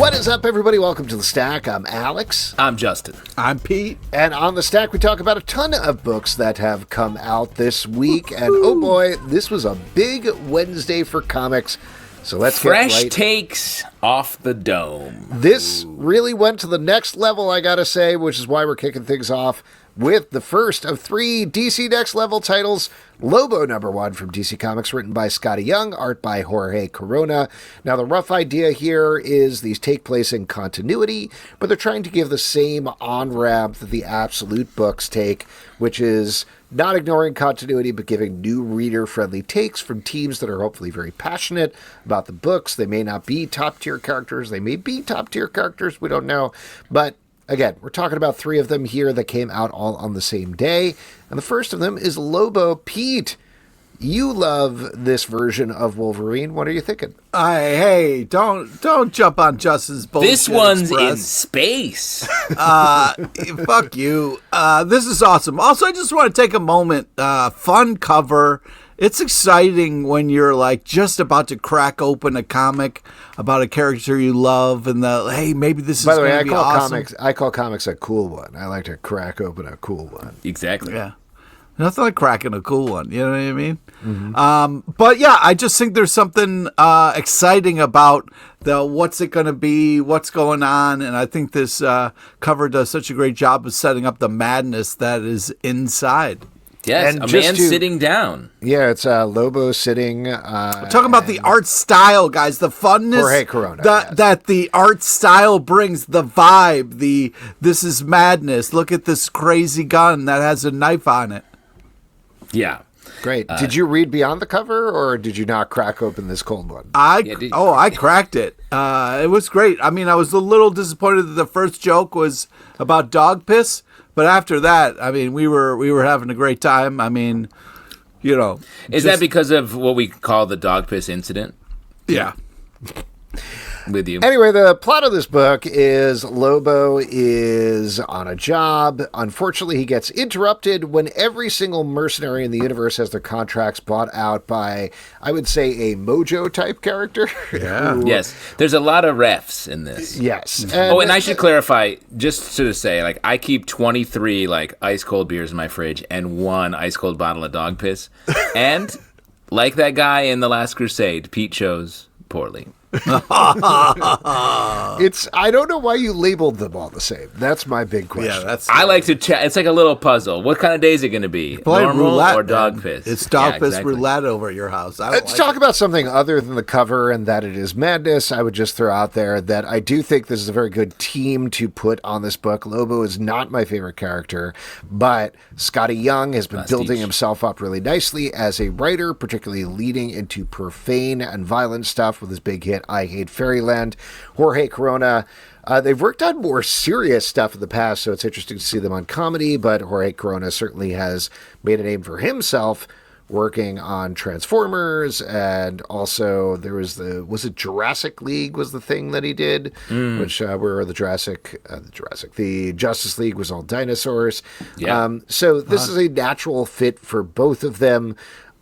What is up, everybody? Welcome to The Stack. I'm Alex. I'm Justin. I'm Pete. And on The Stack, we talk about a ton of books that have come out this week. And oh boy, this was a big Wednesday for comics. So let's Fresh get right. takes off the dome. This really went to the next level, I gotta say, which is why we're kicking things off with the first of 3 DC Next Level titles, Lobo #1 from DC Comics, written by Skottie Young, art by Jorge Corona. Now, the rough idea here is these take place in continuity, but they're trying to give the same on-ramp that the Absolute books take, which is not ignoring continuity, but giving new reader-friendly takes from teams that are hopefully very passionate about the books. They may not be top-tier characters. They may be top-tier characters. We don't know. But again, we're talking about 3 of them here that came out all on the same day. And the first of them is Lobo. Pete, you love this version of Wolverine. What are you thinking? Hey, don't jump on Justin's bullshit. This one's Express. in space. Fuck you. This is awesome. Also, I just want to take a moment. Fun cover. It's exciting when you're like just about to crack open a comic about a character you love, and hey, maybe this is. By the way, awesome. I call comics a cool one. I like to crack open a cool one. Exactly. Yeah. Nothing like cracking a cool one. You know what I mean? Mm-hmm. But yeah, I just think there's something exciting about what's it going to be, what's going on, and I think this cover does such a great job of setting up the madness that is inside. Yes, And a just man to- sitting down. Yeah, it's Lobo sitting. We're talking about the art style, guys. The funness Jorge Corona, that the art style brings, the vibe, this is madness. Look at this crazy gun that has a knife on it. Yeah. Great. Did you read beyond the cover, or did you not crack open this cold one? I cracked it. It was great. I mean, I was a little disappointed that the first joke was about dog piss, but after that, I mean, we were having a great time. I mean, you know, Is that because of what we call the dog piss incident? Yeah. With you. Anyway, the plot of this book is Lobo is on a job. Unfortunately, he gets interrupted when every single mercenary in the universe has their contracts bought out by, I would say, a Mojo-type character. Yeah. Yes. There's a lot of refs in this. Yes. And I should clarify, just to say, like, I keep 23, like, ice-cold beers in my fridge and 1 ice-cold bottle of dog piss. And, like that guy in The Last Crusade, Pete chose poorly. I don't know why you labeled them all the same. That's my big question. Yeah, that's. I like to chat. It's like a little puzzle. What kind of day is it going to be? Play Normal roulette, or dog man. piss? It's dog Yeah, piss exactly. roulette over at your house. Let's talk about something other than the cover and that it is madness. I would just throw out there that I do think this is a very good team to put on this book. Lobo is not my favorite character, but Skottie Young has been building himself up really nicely as a writer, particularly leading into profane and violent stuff with his big hit, I Hate Fairyland. Jorge Corona, they've worked on more serious stuff in the past, so it's interesting to see them on comedy, but Jorge Corona certainly has made a name for himself working on Transformers, and also there was was it Jurassic League was the thing that he did, which were the Justice League was all dinosaurs. Yeah. So this is a natural fit for both of them.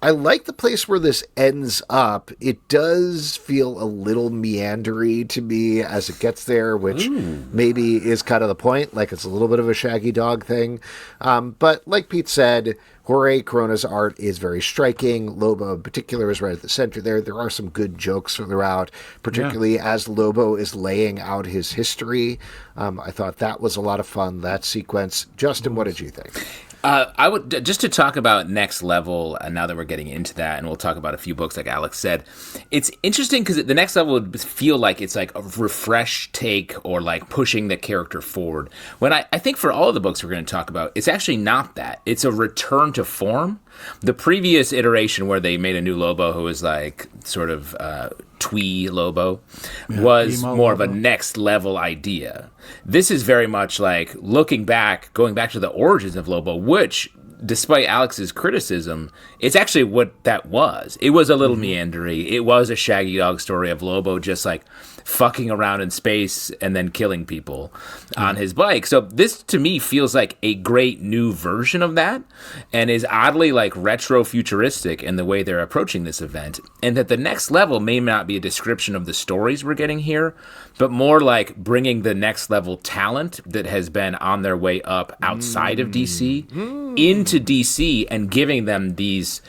I like the place where this ends up. It does feel a little meandery to me as it gets there, which maybe is kind of the point. Like, it's a little bit of a Shaggy Dog thing. But like Pete said, Jorge Corona's art is very striking. Lobo in particular is right at the center there. There are some good jokes throughout, particularly as Lobo is laying out his history. I thought that was a lot of fun, that sequence. Justin, what did you think? I would just to talk about Next Level, and now that we're getting into that, and we'll talk about a few books like Alex said. It's interesting because the Next Level would feel like it's like a refreshed take or like pushing the character forward. When I think for all of the books we're going to talk about, it's actually not that. It's a return to form. The previous iteration where they made a new Lobo who was like sort of twee Lobo was more of a next level idea. This is very much like looking back, going back to the origins of Lobo, which despite Alex's criticism, it's actually what that was. It was a little meandery. It was a Shaggy Dog story of Lobo just like fucking around in space and then killing people on his bike. So this to me feels like a great new version of that, and is oddly like retro futuristic in the way they're approaching this event. And that the next level may not be a description of the stories we're getting here, but more like bringing the next level talent that has been on their way up outside of DC into DC and giving them these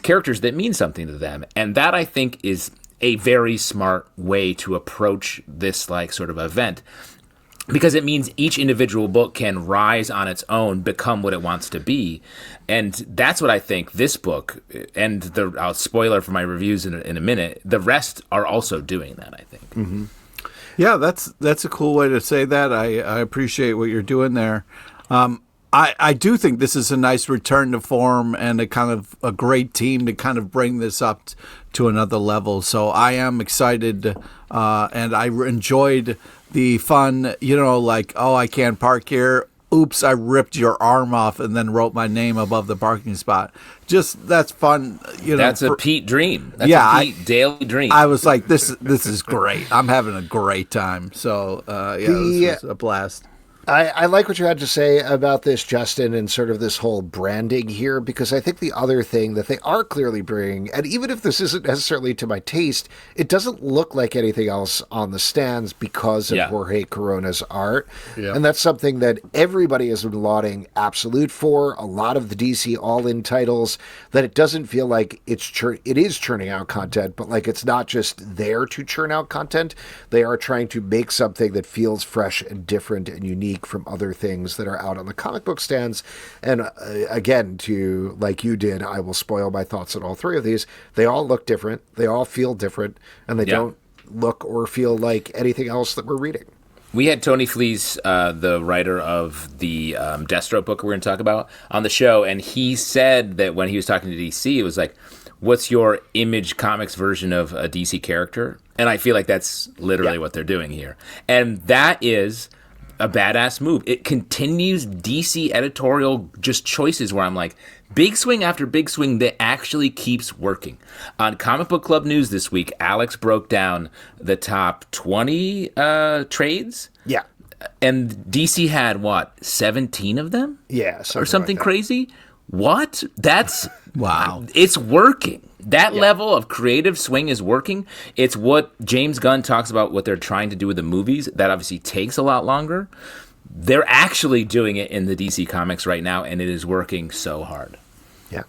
characters that mean something to them. And that I think is a very smart way to approach this like sort of event, because it means each individual book can rise on its own, become what it wants to be. And that's what I think this book, and I'll spoiler for my reviews in a minute, the rest are also doing that, I think. Mm-hmm. Yeah, that's a cool way to say that. I appreciate what you're doing there. I do think this is a nice return to form and a kind of a great team to kind of bring this up to another level. So I am excited, and I enjoyed the fun, like, oh, I can't park here. Oops, I ripped your arm off and then wrote my name above the parking spot. Just, that's fun. That's a Pete dream. That's a Pete daily dream. I was like, this is great. I'm having a great time. So, this was a blast. I like what you had to say about this, Justin, and sort of this whole branding here, because I think the other thing that they are clearly bringing, and even if this isn't necessarily to my taste, it doesn't look like anything else on the stands because of Jorge Corona's art. Yeah. And that's something that everybody has been lauding Absolute for, a lot of the DC All-In titles, that it doesn't feel like it is churning out content, but like it's not just there to churn out content. They are trying to make something that feels fresh and different and unique from other things that are out on the comic book stands. And again, to like you did, I will spoil my thoughts on all three of these. They all look different. They all feel different, and they don't look or feel like anything else that we're reading. We had Tony Fleecs, the writer of the Deathstroke book we're going to talk about, on the show, and he said that when he was talking to DC, it was like, what's your Image Comics version of a DC character? And I feel like that's literally what they're doing here. And that is a badass move. It continues DC editorial just choices where I'm like, big swing after big swing that actually keeps working. On Comic Book Club News this week, Alex broke down the top 20 trades. Yeah. And DC had, 17 of them? Yeah. Or something like crazy? What? That's... Wow. It's working. That level of creative swing is working. It's what James Gunn talks about, what they're trying to do with the movies. That obviously takes a lot longer. They're actually doing it in the DC Comics right now, and it is working so hard. Yeah.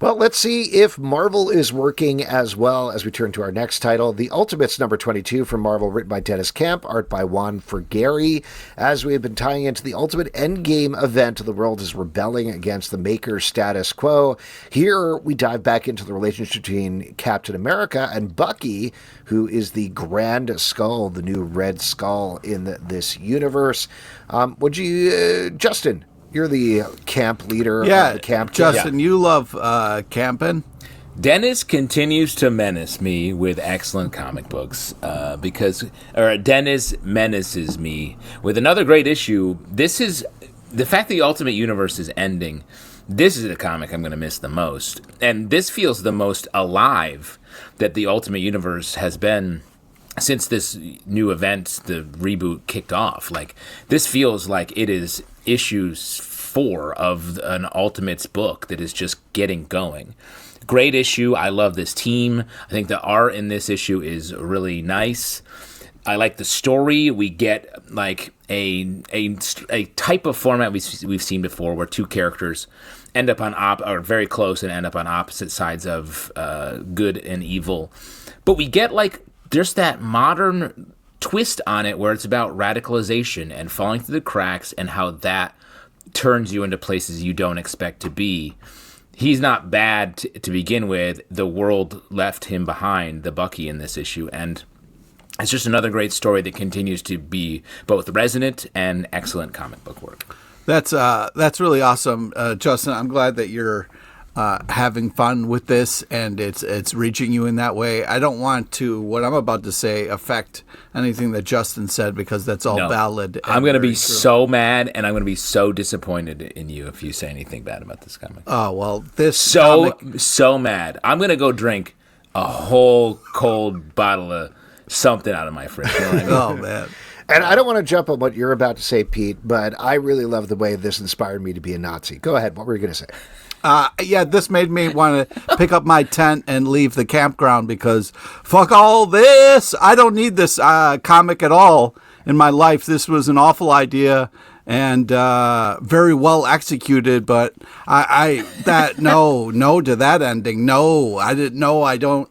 Well, let's see if Marvel is working as well as we turn to our next title, The Ultimates number 22 from Marvel, written by Dennis Camp, art by Juan Frigeri. As we have been tying into the Ultimate Endgame event, the world is rebelling against the maker status quo. Here, we dive back into the relationship between Captain America and Bucky, who is the Grand Skull, the new Red Skull in this universe. Would you, Justin... You're the camp leader of the camp. Justin, you love camping. Deniz continues to menace me with excellent comic books Deniz menaces me with another great issue. This is the fact that the Ultimate Universe is ending. This is the comic I'm going to miss the most. And this feels the most alive that the Ultimate Universe has been since this new event, the reboot, kicked off. Like, this feels like it is issues 4 of an Ultimates book that is just getting going. Great issue. I love this team. I think the art in this issue is really nice. I like the story. We get like a type of format we've seen before, where two characters end up are very close and end up on opposite sides of good and evil. But we get like just that modern twist on it, where it's about radicalization and falling through the cracks and how that turns you into places you don't expect to be. He's not bad to begin with. The world left him behind, the Bucky in this issue, and it's just another great story that continues to be both resonant and excellent comic book work. That's really awesome, Justin. I'm glad that you're having fun with this, and it's reaching you in that way. I don't want to, what I'm about to say, affect anything that Justin said, because that's all valid. I'm going to be so mad, and I'm going to be so disappointed in you if you say anything bad about this comic. Oh, well, this so mad. I'm going to go drink a whole cold bottle of something out of my fridge. You know what I mean? Oh, man. And I don't want to jump on what you're about to say, Pete, but I really love the way this inspired me to be a Nazi. Go ahead. What were you going to say? Yeah, this made me want to pick up my tent and leave the campground, because fuck all this. I don't need this comic at all in my life. This was an awful idea and very well executed, but no to that ending. No, I didn't know. I don't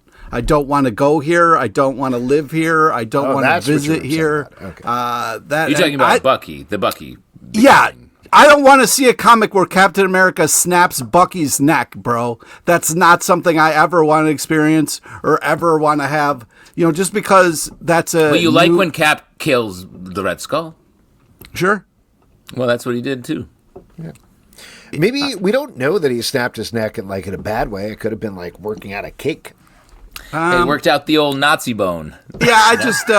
want to go here. I don't want to live here. I don't want to visit here. Okay. You're talking about Bucky, the Bucky. Yeah. I don't want to see a comic where Captain America snaps Bucky's neck, bro. That's not something I ever want to experience or ever want to have. Just because that's a... Well, you like when Cap kills the Red Skull? Sure. Well, that's what he did, too. Yeah. Maybe we don't know that he snapped his neck in a bad way. It could have been working out a cake. He worked out the old Nazi bone. Yeah, I just...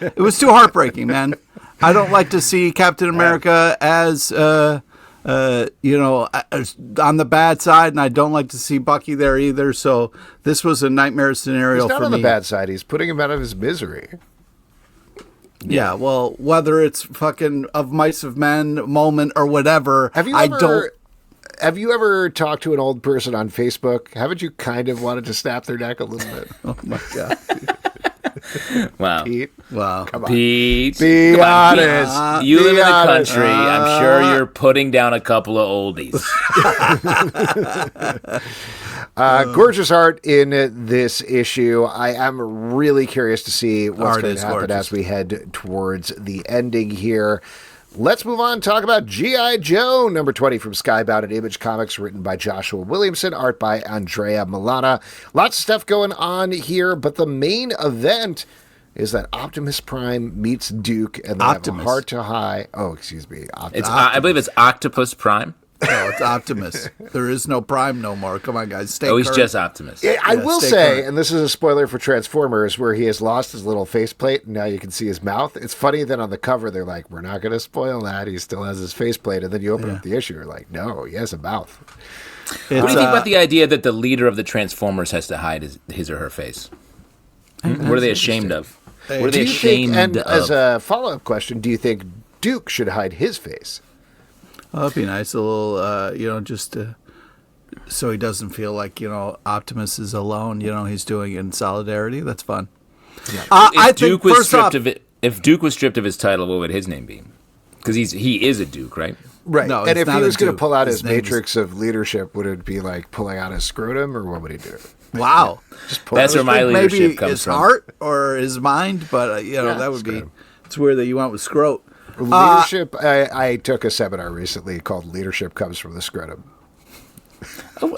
it was too heartbreaking, man. I don't like to see Captain America as, on the bad side, and I don't like to see Bucky there either. So this was a nightmare scenario for me. He's not on the bad side. He's putting him out of his misery. Yeah, well, whether it's fucking of Mice of Men moment or whatever, Have you ever talked to an old person on Facebook? Haven't you kind of wanted to snap their neck a little bit? Oh, my God. Wow. Pete. Wow. Come on. Pete. Be honest. Pete. You live in the honest. country. I'm sure you're putting down a couple of oldies. Gorgeous art in this issue. I am really curious to see what's going to happen as we head towards the ending here. Let's move on and talk about G.I. Joe, number 20 from Skybound at Image Comics, written by Joshua Williamson, art by Andrea Milana. Lots of stuff going on here, but the main event is that Optimus Prime meets Duke, and they have a heart-to-high... Oh, excuse me. I believe it's Octopus Prime. No, it's Optimus. There is no Prime no more. Come on, guys. Stay he's just Optimus. I will say, and this is a spoiler for Transformers, where he has lost his little faceplate, and now you can see his mouth. It's funny that on the cover, they're like, we're not going to spoil that. He still has his faceplate. And then you open up the issue, you're like, no, he has a mouth. What do you think about the idea that the leader of the Transformers has to hide his or her face? What are they ashamed of? What are they ashamed of? As a follow-up question, do you think Duke should hide his face? Oh, that'd be nice. A little, just so he doesn't feel like, Optimus is alone. He's doing it in solidarity. That's fun. Yeah. If Duke was stripped of his title, what would his name be? Because he is a Duke, right? Right. No, and if he was going to pull out his matrix of leadership, would it be like pulling out his scrotum, or what would he do? Wow. That's where my leadership comes his from. Maybe his heart or his mind, but, that would scrotum. It's weird that you went with scrot. Leadership, I took a seminar recently called Leadership Comes from the Scrotum. Who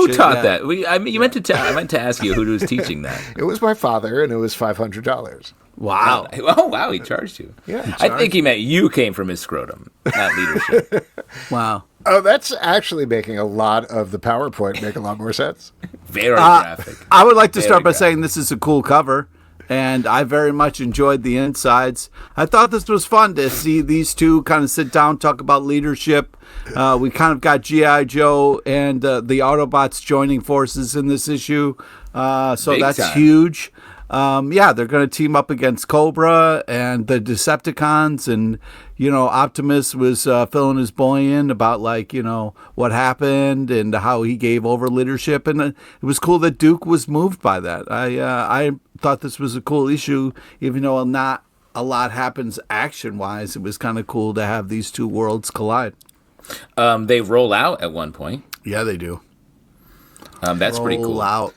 taught that? I meant to ask you who was teaching that. It was my father, and it was $500. Wow. Oh, wow, he charged you. Yeah. I think he meant you came from his scrotum, not leadership. Wow. Oh, that's actually making a lot of the PowerPoint make a lot more sense. Very graphic. I would like to start by saying this is a cool cover. And I very much enjoyed the insides. I thought this was fun to see these two kind of sit down, talk about leadership. We kind of got G.I. Joe and the Autobots joining forces in this issue. So Big that's time. huge. They're going to team up against Cobra and the Decepticons. And, Optimus was filling his boy in about, what happened and how he gave over leadership. And it was cool that Duke was moved by that. I thought this was a cool issue, even though not a lot happens action-wise. It was kind of cool to have these two worlds collide. They roll out at one point. Yeah, they do. That's pretty cool. Roll out.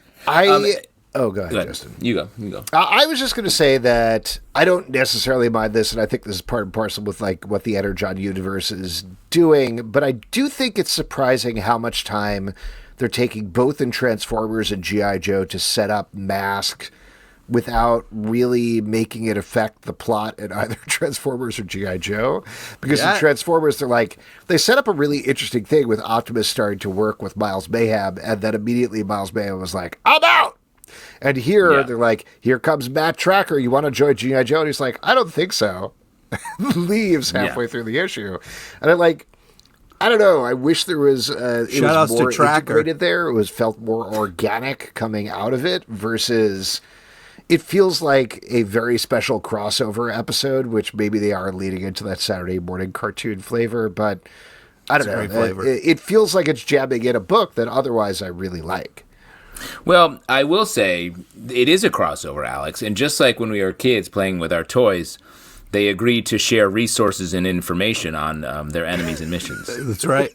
Go ahead, Justin. You go. I was just going to say that I don't necessarily mind this, and I think this is part and parcel with what the Energon universe is doing, but I do think it's surprising how much time they're taking both in Transformers and G.I. Joe to set up Mask, without really making it affect the plot in either Transformers or G.I. Joe. Because in Transformers, they set up a really interesting thing with Optimus starting to work with Miles Mayhem, and then immediately Miles Mayhem was like, I'm out! And here, they're like, here comes Matt Tracker, you want to join G.I. Joe? And he's like, I don't think so. Leaves halfway through the issue. And I don't know. I wish there was it was more integrated there. It was felt more organic coming out of it versus it feels like a very special crossover episode, which maybe they are leading into that Saturday morning cartoon flavor. But I don't know. It feels like it's jamming in a book that otherwise I really like. Well, I will say it is a crossover, Alex. And just like when we were kids playing with our toys, they agreed to share resources and information on their enemies and missions. That's right.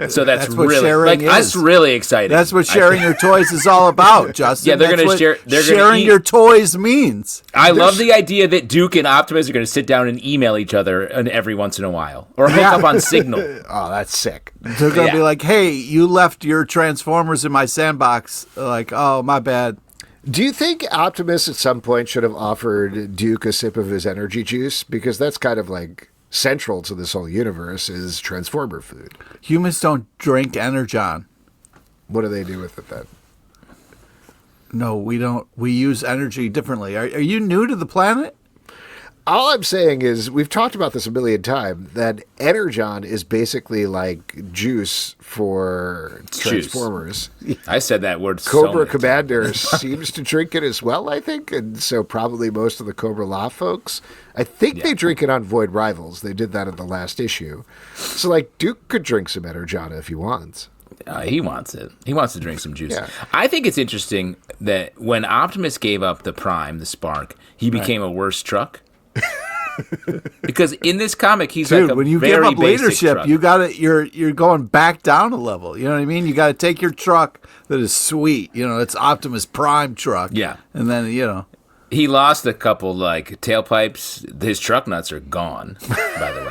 So that's what really sharing is. That's really exciting. That's what sharing your toys is all about, Justin. Yeah, they're going to share. Sharing your toys means. I love the idea that Duke and Optimus are going to sit down and email each other every once in a while, or hook up on Signal. Oh, that's sick. They're going to be like, "Hey, you left your Transformers in my sandbox." Like, "Oh, my bad." Do you think Optimus at some point should have offered Duke a sip of his energy juice? Because that's kind of like central to this whole universe is Transformer food. Humans don't drink Energon. What do they do with it then? No, we don't. We use energy differently. Are you new to the planet? All I'm saying is, we've talked about this a million times, that Energon is basically like juice for Transformers. I said that word Cobra Commander seems to drink it as well, I think, and so probably most of the Cobra Law folks. I think they drink it on Void Rivals. They did that in the last issue. So, like, Duke could drink some Energon if he wants. He wants it. He wants to drink some juice. Yeah. I think it's interesting that when Optimus gave up the Prime, the Spark, he became a worse truck. Because in this comic, he's like a when you very give up leadership, truck. you got to you're going back down a level. You know what I mean? You got to take your truck that is sweet. You know, it's Optimus Prime truck. Yeah, and then he lost a couple tailpipes. His truck nuts are gone. By the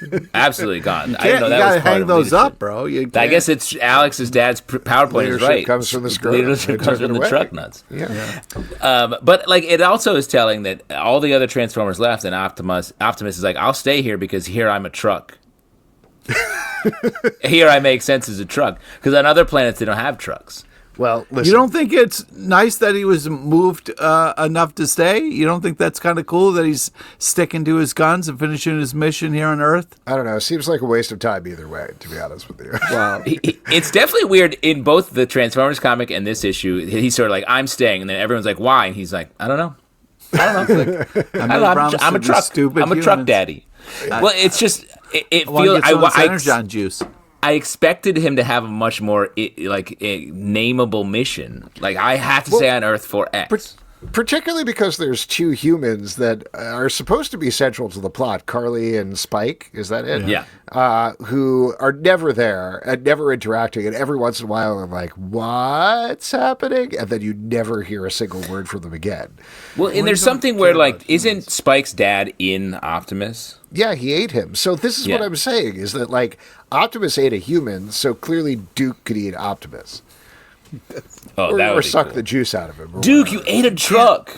way, absolutely gone. I didn't know that you was gotta part hang of those leadership. up, bro. I guess it's Alex's dad's PowerPoint is right. Comes from the scrotum. Leadership comes from the truck nuts. Yeah. But like it also is telling that all the other Transformers left, and Optimus is like, I'll stay here because here I'm a truck. Here I make sense as a truck because on other planets they don't have trucks. Well, listen. You don't think it's nice that he was moved enough to stay? You don't think that's kind of cool that he's sticking to his guns and finishing his mission here on Earth? I don't know. It seems like a waste of time either way, to be honest with you. Wow. It's definitely weird in both the Transformers comic and this issue. He's sort of like, I'm staying. And then everyone's like, why? And he's like, I don't know. I'm a truck. I'm a truck daddy. Well, it's just, it feels, Energon juice. I expected him to have a much more a nameable mission. Like I have to stay on Earth for X. Particularly because there's two humans that are supposed to be central to the plot, Carly and Spike. Is that it? Yeah. Who are never there and never interacting, and every once in a while they're like, "What's happening?" And then you never hear a single word from them again. Well, and there's something where like, isn't Spike's dad in Optimus? Yeah, he ate him. So this is what I'm saying, is that, like, Optimus ate a human, so clearly Duke could eat Optimus. Or suck the juice out of him. Duke, you ate a truck.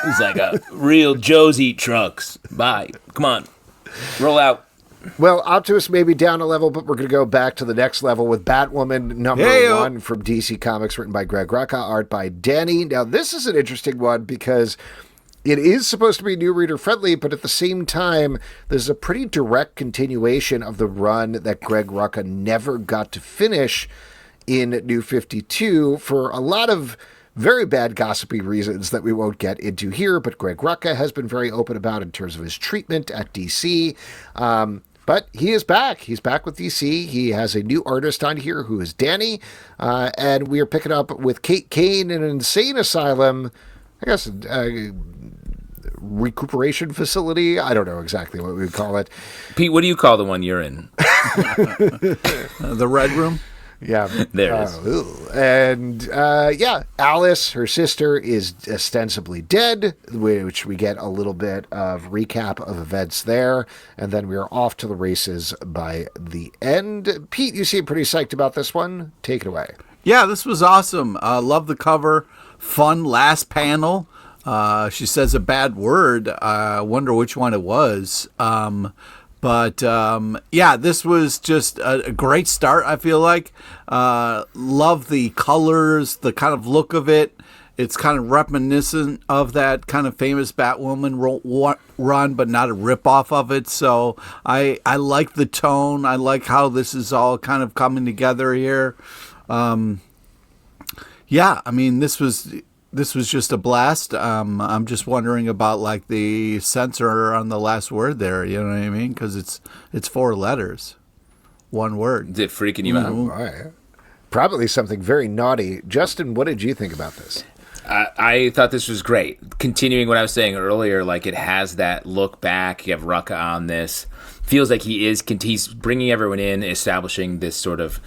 He's like, real Joes eat trucks. Bye. Come on. Roll out. Well, Optimus may be down a level, but we're going to go back to the next level with Batwoman number 1 from DC Comics, written by Greg Rucka, art by DaNi. Now, this is an interesting one because it is supposed to be new reader friendly, but at the same time, there's a pretty direct continuation of the run that Greg Rucka never got to finish in New 52 for a lot of very bad gossipy reasons that we won't get into here, but Greg Rucka has been very open about in terms of his treatment at DC. But he is back. He's back with DC. He has a new artist on here who is DaNi, and we are picking up with Kate Kane in an insane asylum, I guess, recuperation facility. I don't know exactly what we would call it. Pete, what do you call the one you're in? The Red Room? Yeah. There it is. And Alice, her sister, is ostensibly dead, which we get a little bit of recap of events there. And then we are off to the races by the end. Pete, you seem pretty psyched about this one. Take it away. Yeah, this was awesome. Love the cover. Fun last panel. She says a bad word. I wonder which one it was. But this was just a great start, I feel like. Love the colors, the kind of look of it. It's kind of reminiscent of that kind of famous Batwoman run, but not a ripoff of it. So I like the tone. I like how this is all kind of coming together here. This was just a blast. I'm just wondering about like the censor on the last word there. You know what I mean? Because it's 4 letters, 1 word. Is it freaking you out? Right. Probably something very naughty. Justin, what did you think about this? I thought this was great. Continuing what I was saying earlier, like it has that look back. You have Rucka on this. Feels like he's bringing everyone in, establishing this sort of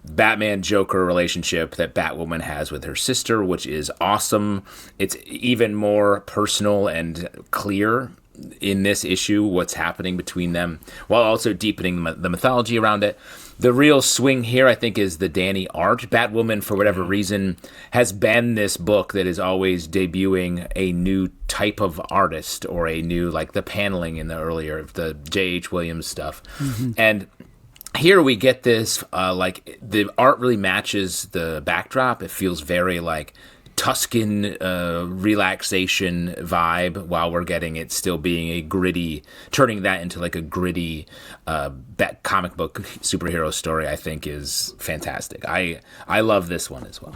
Batman-Joker relationship that Batwoman has with her sister, which is awesome. It's even more personal and clear in this issue, what's happening between them, while also deepening the mythology around it. The real swing here, I think, is the DaNi art. Batwoman, for whatever reason, has been this book that is always debuting a new type of artist or a new, like the paneling in the J.H. Williams stuff. Mm-hmm. And here we get this, like the art really matches the backdrop. It feels very like Tuscan relaxation vibe, while we're getting it still being a gritty, turning that into like a gritty comic book superhero story, I think is fantastic. I love this one as well.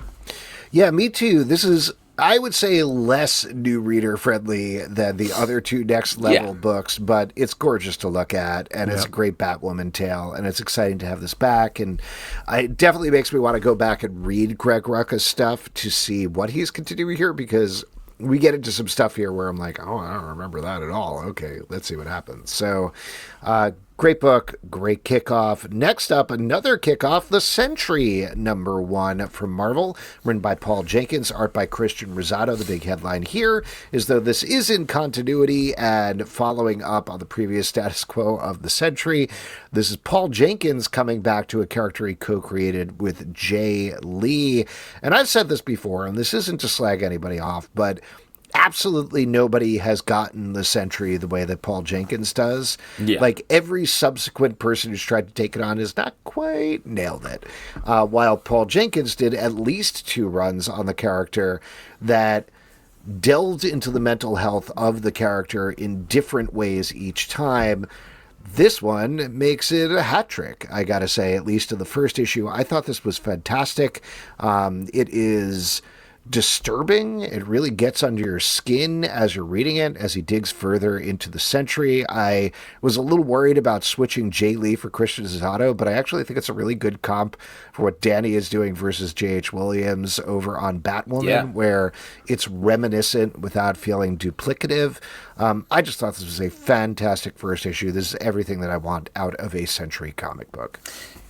Yeah, me too. This is, I would say, less new reader friendly than the other 2 next level books, but it's gorgeous to look at, and it's a great Batwoman tale, and it's exciting to have this back, and it definitely makes me want to go back and read Greg Rucka's stuff to see what he's continuing here, because we get into some stuff here where I'm like, oh, I don't remember that at all. Okay, let's see what happens. So, great book, great kickoff. Next up, another kickoff, The Sentry, #1 from Marvel, written by Paul Jenkins, art by Christian Rosado. The big headline here is, though this is in continuity and following up on the previous status quo of The Sentry, this is Paul Jenkins coming back to a character he co-created with Jay Lee. And I've said this before, and this isn't to slag anybody off, but absolutely nobody has gotten the Sentry the way that Paul Jenkins does. Yeah. Like, every subsequent person who's tried to take it on has not quite nailed it. While Paul Jenkins did at least 2 runs on the character that delved into the mental health of the character in different ways each time. This one makes it a hat trick, I gotta say, at least in the first issue. I thought this was fantastic. It is disturbing. It really gets under your skin as you're reading it, as he digs further into the Sentry. I was a little worried about switching Jay Lee for Christian Rosado, but I actually think it's a really good comp for what DaNi is doing versus J.H. Williams over on Batwoman, where it's reminiscent without feeling duplicative. I just thought this was a fantastic first issue. This is everything that I want out of a Sentry comic book.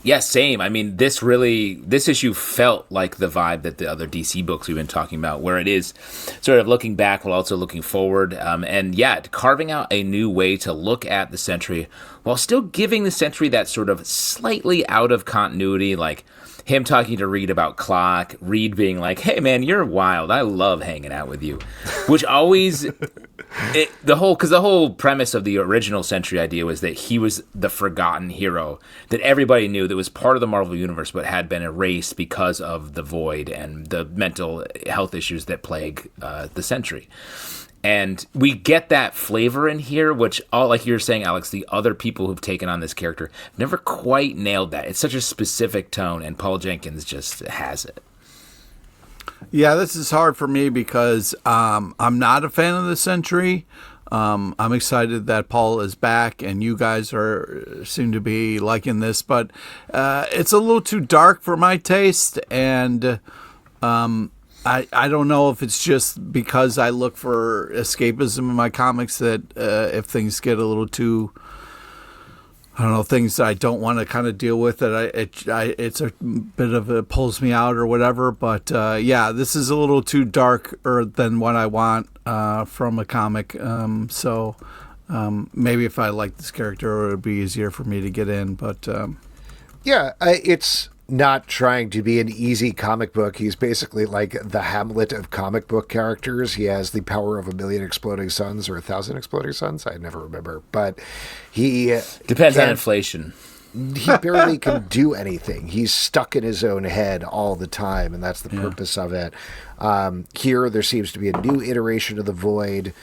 Yeah, same. I mean, this issue felt like the vibe that the other DC books we've been talking about, where it is sort of looking back while also looking forward. And carving out a new way to look at the Sentry while still giving the Sentry that sort of slightly out of continuity, like him talking to Reed about Clock, Reed being like, hey man, you're wild. I love hanging out with you. Which always, the whole premise of the original Sentry idea was that he was the forgotten hero that everybody knew, that was part of the Marvel Universe, but had been erased because of the Void and the mental health issues that plague the Sentry. And we get that flavor in here, which, all like you were saying, Alex, the other people who've taken on this character never quite nailed that. It's such a specific tone, and Paul Jenkins just has it. Yeah, this is hard for me because I'm not a fan of the Sentry. I'm excited that Paul is back, and you guys seem to be liking this, but it's a little too dark for my taste, and I don't know if it's just because I look for escapism in my comics that if things get a little too, I don't know, things I don't want to kind of deal with, that it's a bit of it pulls me out or whatever. But this is a little too dark than what I want from a comic. So maybe if I like this character, it would be easier for me to get in. But not trying to be an easy comic book. He's basically like the Hamlet of comic book characters. He has the power of 1,000,000 exploding suns or 1,000 exploding suns. I never remember, but he depends on inflation. He barely can do anything. He's stuck in his own head all the time, and that's the purpose of it. Here, there seems to be a new iteration of the Void,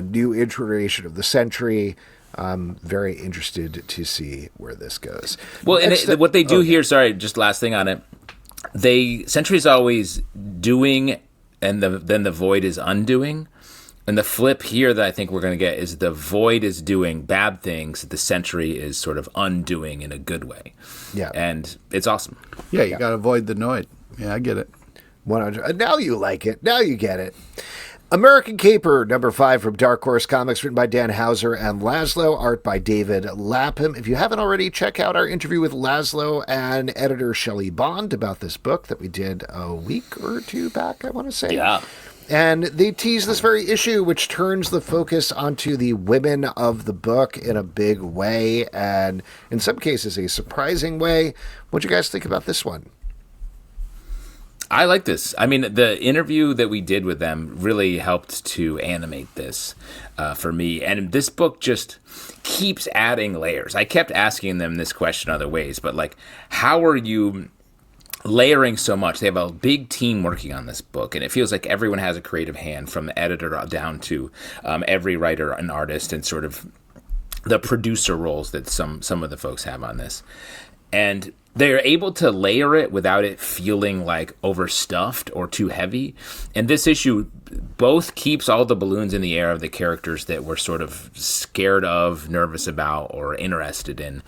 new iteration of the Sentry. I'm very interested to see where this goes. Well, what they do here, sorry, just last thing on it. Sentry's always doing, and then the Void is undoing. And the flip here that I think we're going to get is the Void is doing bad things, the Sentry is sort of undoing in a good way. Yeah. And it's awesome. Yeah, you got to avoid the Noid. Yeah, I get it. 100. Now you like it. Now you get it. American Caper, number 5 from Dark Horse Comics, written by Dan Houser and Lazlow, art by David Lapham. If you haven't already, check out our interview with Lazlow and editor Shelley Bond about this book that we did a week or two back, I want to say. Yeah. And they tease this very issue, which turns the focus onto the women of the book in a big way, and in some cases a surprising way. What do you guys think about this one? I like this. I mean, the interview that we did with them really helped to animate this for me. And this book just keeps adding layers. I kept asking them this question other ways, but like, how are you layering so much? They have a big team working on this book, and it feels like everyone has a creative hand, from the editor down to every writer and artist, and sort of the producer roles that some of the folks have on this. And they're able to layer it without it feeling like overstuffed or too heavy. And this issue both keeps all the balloons in the air of the characters that we're sort of scared of, nervous about, or interested in,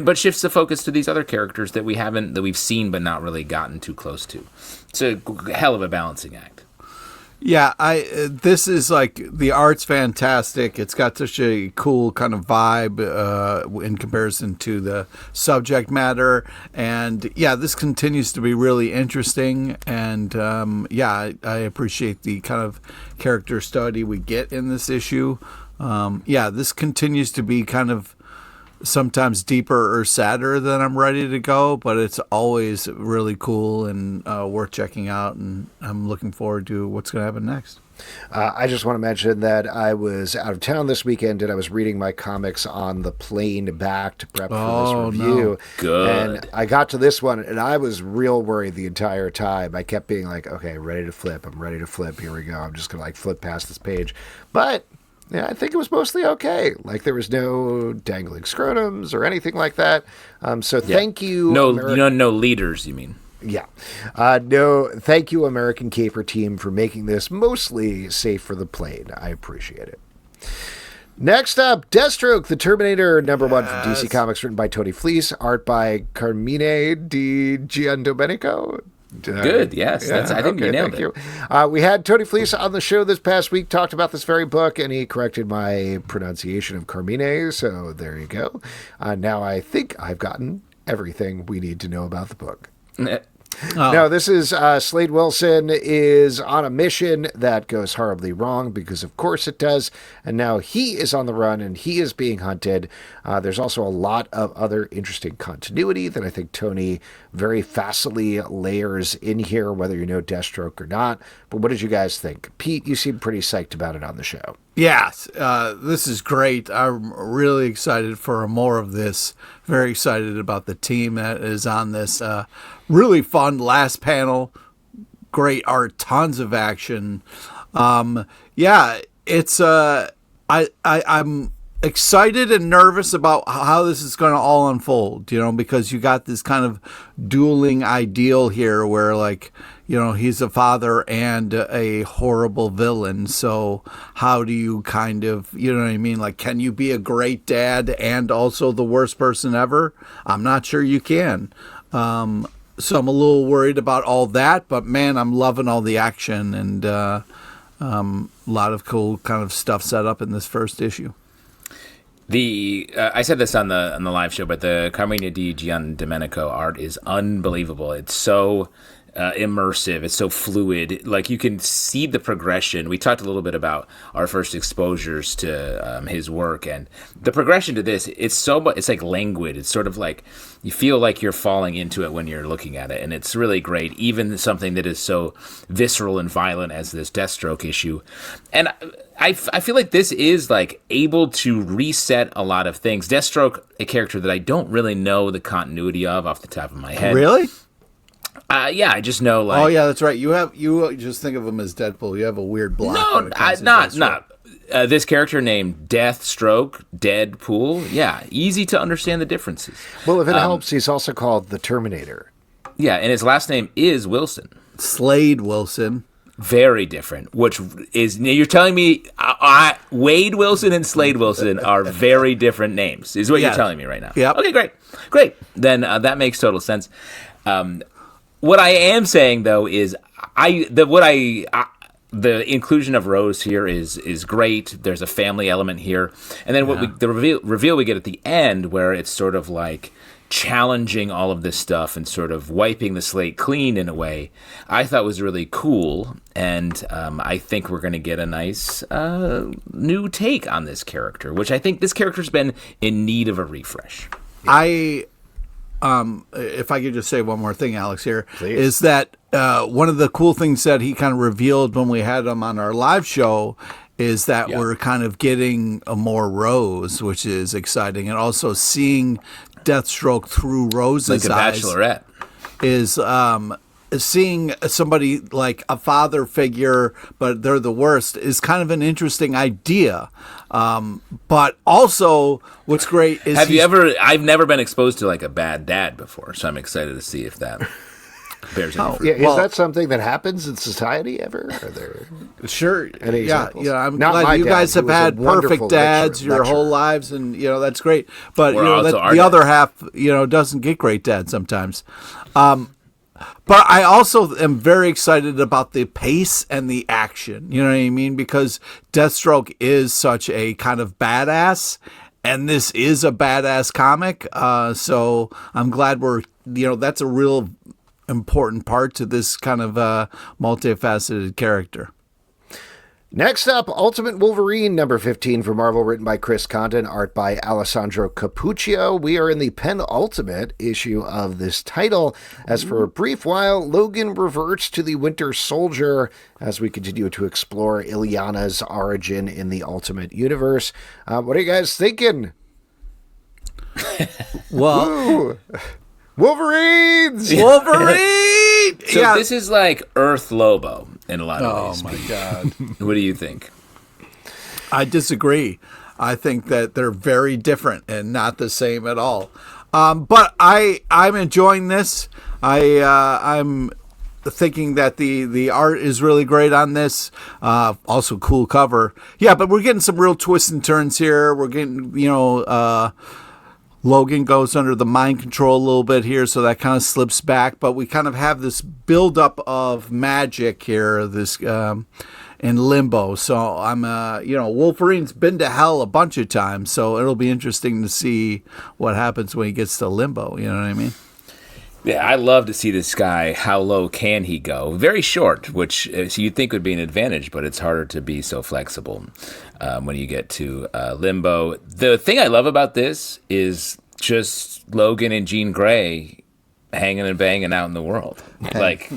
but shifts the focus to these other characters that we've seen but not really gotten too close to. It's a hell of a balancing act. Yeah, this is like, the art's fantastic. It's got such a cool kind of vibe in comparison to the subject matter. And yeah, this continues to be really interesting. And I appreciate the kind of character study we get in this issue. This continues to be kind of sometimes deeper or sadder than I'm ready to go, but it's always really cool and worth checking out, and I'm looking forward to what's going to happen next. I just want to mention that I was out of town this weekend, and I was reading my comics on the plane back to prep for this review. No. Good. And I got to this one, and I was real worried the entire time. I kept being like, okay, ready to flip. I'm ready to flip. Here we go. I'm just going to like flip past this page. But yeah, I think it was mostly okay. Like, there was no dangling scrotums or anything like that. Thank you. No leaders, you mean? Yeah. No, thank you, American Caper team, for making this mostly safe for the plane. I appreciate it. Next up, Deathstroke, the Terminator, number 1 from DC Comics, written by Tony Fleecs, art by Carmine Di Giandomenico. Good, yes. I think you nailed it. We had Tony Fleecs on the show this past week, talked about this very book, and he corrected my pronunciation of Carmine, so there you go. Now I think I've gotten everything we need to know about the book. No, this is Slade Wilson is on a mission that goes horribly wrong, because of course it does, and now he is on the run and he is being hunted. There's also a lot of other interesting continuity that I think Tony very facilely layers in here, whether you know Deathstroke or not. But what did you guys think? Pete, you seem pretty psyched about it on the show. Yes, this is great. I'm really excited for more of this. Very excited about the team that is on this. Really fun last panel. Great art, tons of action. It's I'm excited and nervous about how this is going to all unfold, because you got this kind of dueling ideal here where, like, he's a father and a horrible villain. So how do you kind of, like, can you be a great dad and also the worst person ever? I'm not sure you can. So I'm a little worried about all that, but man, I'm loving all the action and a lot of cool kind of stuff set up in this first issue. I said this on the live show, but the Carmine Di Giandomenico art is unbelievable. It's so immersive. It's so fluid. Like, you can see the progression. We talked a little bit about our first exposures to his work, and the progression to this, it's like languid. It's sort of like you feel like you're falling into it when you're looking at it, and it's really great. Even something that is so visceral and violent as this Deathstroke issue. And I feel like this is like able to reset a lot of things. Deathstroke, a character that I don't really know the continuity of off the top of my head. Really? Yeah, I just know, like... Oh, yeah, that's right. You just think of him as Deadpool. You have a weird block. Not. This character named Deathstroke, Deadpool. Yeah, easy to understand the differences. Well, if it helps, he's also called the Terminator. Yeah, and his last name is Wilson. Slade Wilson. Very different, which is... You're telling me Wade Wilson and Slade Wilson are very different names, is what you're telling me right now. Yep. Okay, great. Then that makes total sense. What I am saying, though, is the inclusion of Rose here is great. There's a family element here, and then the reveal we get at the end, where it's sort of like challenging all of this stuff and sort of wiping the slate clean in a way, I thought was really cool, and I think we're going to get a nice new take on this character, which I think this character's been in need of a refresh. If I could just say one more thing, Alex, here, Please. is that one of the cool things that he kind of revealed when we had him on our live show is that we're kind of getting a more Rose, which is exciting, and also seeing Deathstroke through Rose's eyes. Like a Bachelorette. Is seeing somebody like a father figure, but they're the worst, is kind of an interesting idea. But also, what's great is I've never been exposed to like a bad dad before, so I'm excited to see if that bears any fruit. Yeah, is that something that happens in society ever? Are there sure any examples? Yeah, I'm Not glad my you dad, guys who have was a had wonderful perfect dads your whole lecturer. lives, and that's great. But Or also our the other dads. half doesn't get great dads sometimes. But I also am very excited about the pace and the action. You know what I mean? Because Deathstroke is such a kind of badass, and this is a badass comic. So I'm glad that's a real important part to this kind of multifaceted character. Next up, Ultimate Wolverine, number 15 for Marvel, written by Chris Condon, art by Alessandro Cappuccio. We are in the penultimate issue of this title, as for a brief while, Logan reverts to the Winter Soldier as we continue to explore Illyana's origin in the Ultimate Universe. What are you guys thinking? Well, Ooh. Wolverines! Wolverine! So this is like Earth Lobo in a lot of ways. Oh, my God. What do you think? I disagree. I think that they're very different and not the same at all. But I'm enjoying this. I'm thinking that the art is really great on this. Also cool cover. Yeah, but we're getting some real twists and turns here. We're getting, Logan goes under the mind control a little bit here, so that kind of slips back. But we kind of have this buildup of magic here, this in limbo. So I'm, Wolverine's been to hell a bunch of times, so it'll be interesting to see what happens when he gets to limbo. You know what I mean? Yeah, I love to see this guy. How low can he go? Very short, which you'd think would be an advantage, but it's harder to be so flexible when you get to limbo. The thing I love about this is just Logan and Jean Grey hanging and banging out in the world. Like,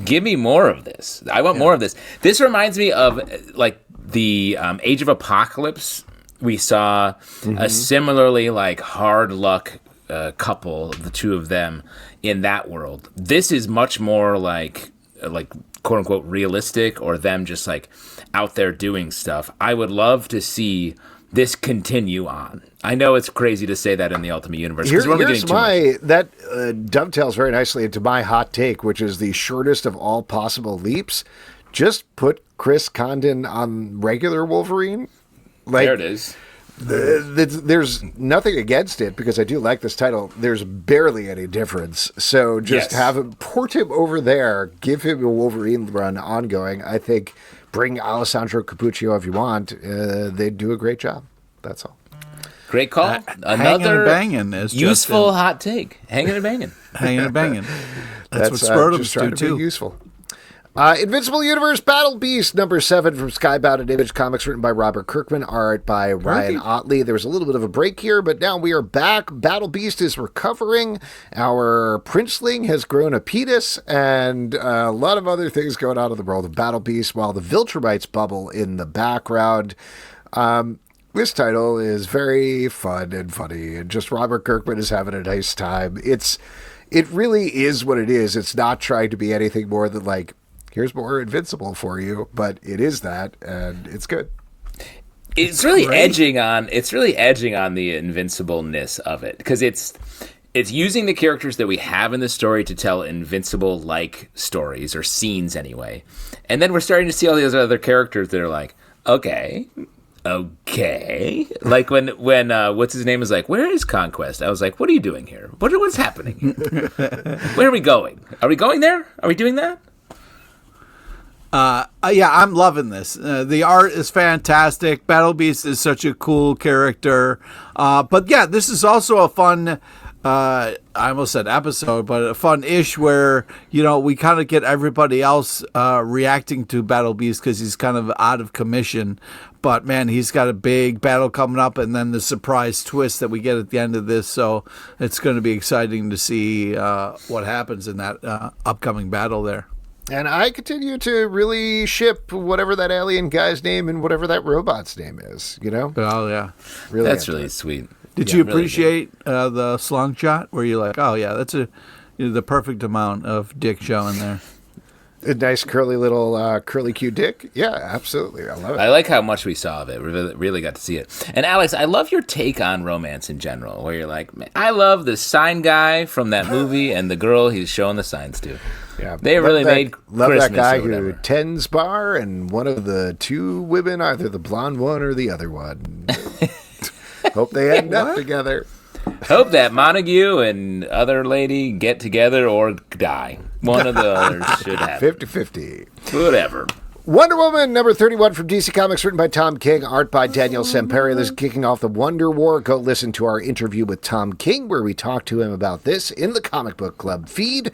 give me more of this. I want more of this. This reminds me of like the Age of Apocalypse. We saw a similarly like hard luck couple, the two of them in that world. This is much more like quote unquote realistic, or them just like out there doing stuff. I would love to see this continue on. I know it's crazy to say that in the Ultimate Universe. Here's that dovetails very nicely into my hot take, which is the shortest of all possible leaps. Just put Chris Condon on regular Wolverine. There it is. There's nothing against it, because I do like this title. There's barely any difference. So just have him, port him over there, give him a Wolverine run ongoing. I think bring Alessandro Cappuccio if you want. They'd do a great job. That's all. Great call. Another banging is useful hot take. Hanging and banging. Hanging and banging. That's what scrotums trying do, to too. be useful. Invincible Universe Battle Beast #7 from Skybound and Image Comics, written by Robert Kirkman, art by Ryan Ottley. There was a little bit of a break here, but now we are back. Battle Beast is recovering. Our princeling has grown a penis, and a lot of other things going on in the world of Battle Beast, while the Viltrumites bubble in the background. This title is very fun and funny, and just Robert Kirkman is having a nice time. It really is what it is. It's not trying to be anything more than like, here's more Invincible for you, but it is that, and it's good. It's really edging on the invincibleness of it, because it's using the characters that we have in the story to tell Invincible-like stories, or scenes anyway. And then we're starting to see all these other characters that are like, okay. Like when what's his name is like, where is Conquest? I was like, what are you doing here? What's happening here? Where are we going? Are we going there? Are we doing that? Yeah, I'm loving this. The art is fantastic. Battle Beast is such a cool character. But yeah, this is also a fun, I almost said episode, but a fun-ish where, we kind of get everybody else reacting to Battle Beast because he's kind of out of commission. But man, he's got a big battle coming up, and then the surprise twist that we get at the end of this. So it's going to be exciting to see what happens in that upcoming battle there. And I continue to really ship whatever that alien guy's name and whatever that robot's name is, Oh, yeah. Really, that's really sweet. Did you appreciate the slung shot where you're like, oh, yeah, that's the perfect amount of dick showing there? A nice curly little curly Q dick? Yeah, absolutely. I love it. I like how much we saw of it. We really got to see it. And Alex, I love your take on romance in general, where you're like, man, I love the sign guy from that movie and the girl he's showing the signs to. Yeah, they really made love Christmas that guy or who tends bar, and one of the two women, either the blonde one or the other one. Hope they end up together. Hope that Montague and other lady get together or die. One of the others should have 50-50. Whatever. Wonder Woman #31 from DC Comics, written by Tom King, art by Daniel Semperi. This is kicking off the Wonder War. Go listen to our interview with Tom King, where we talk to him about this in the Comic Book Club feed.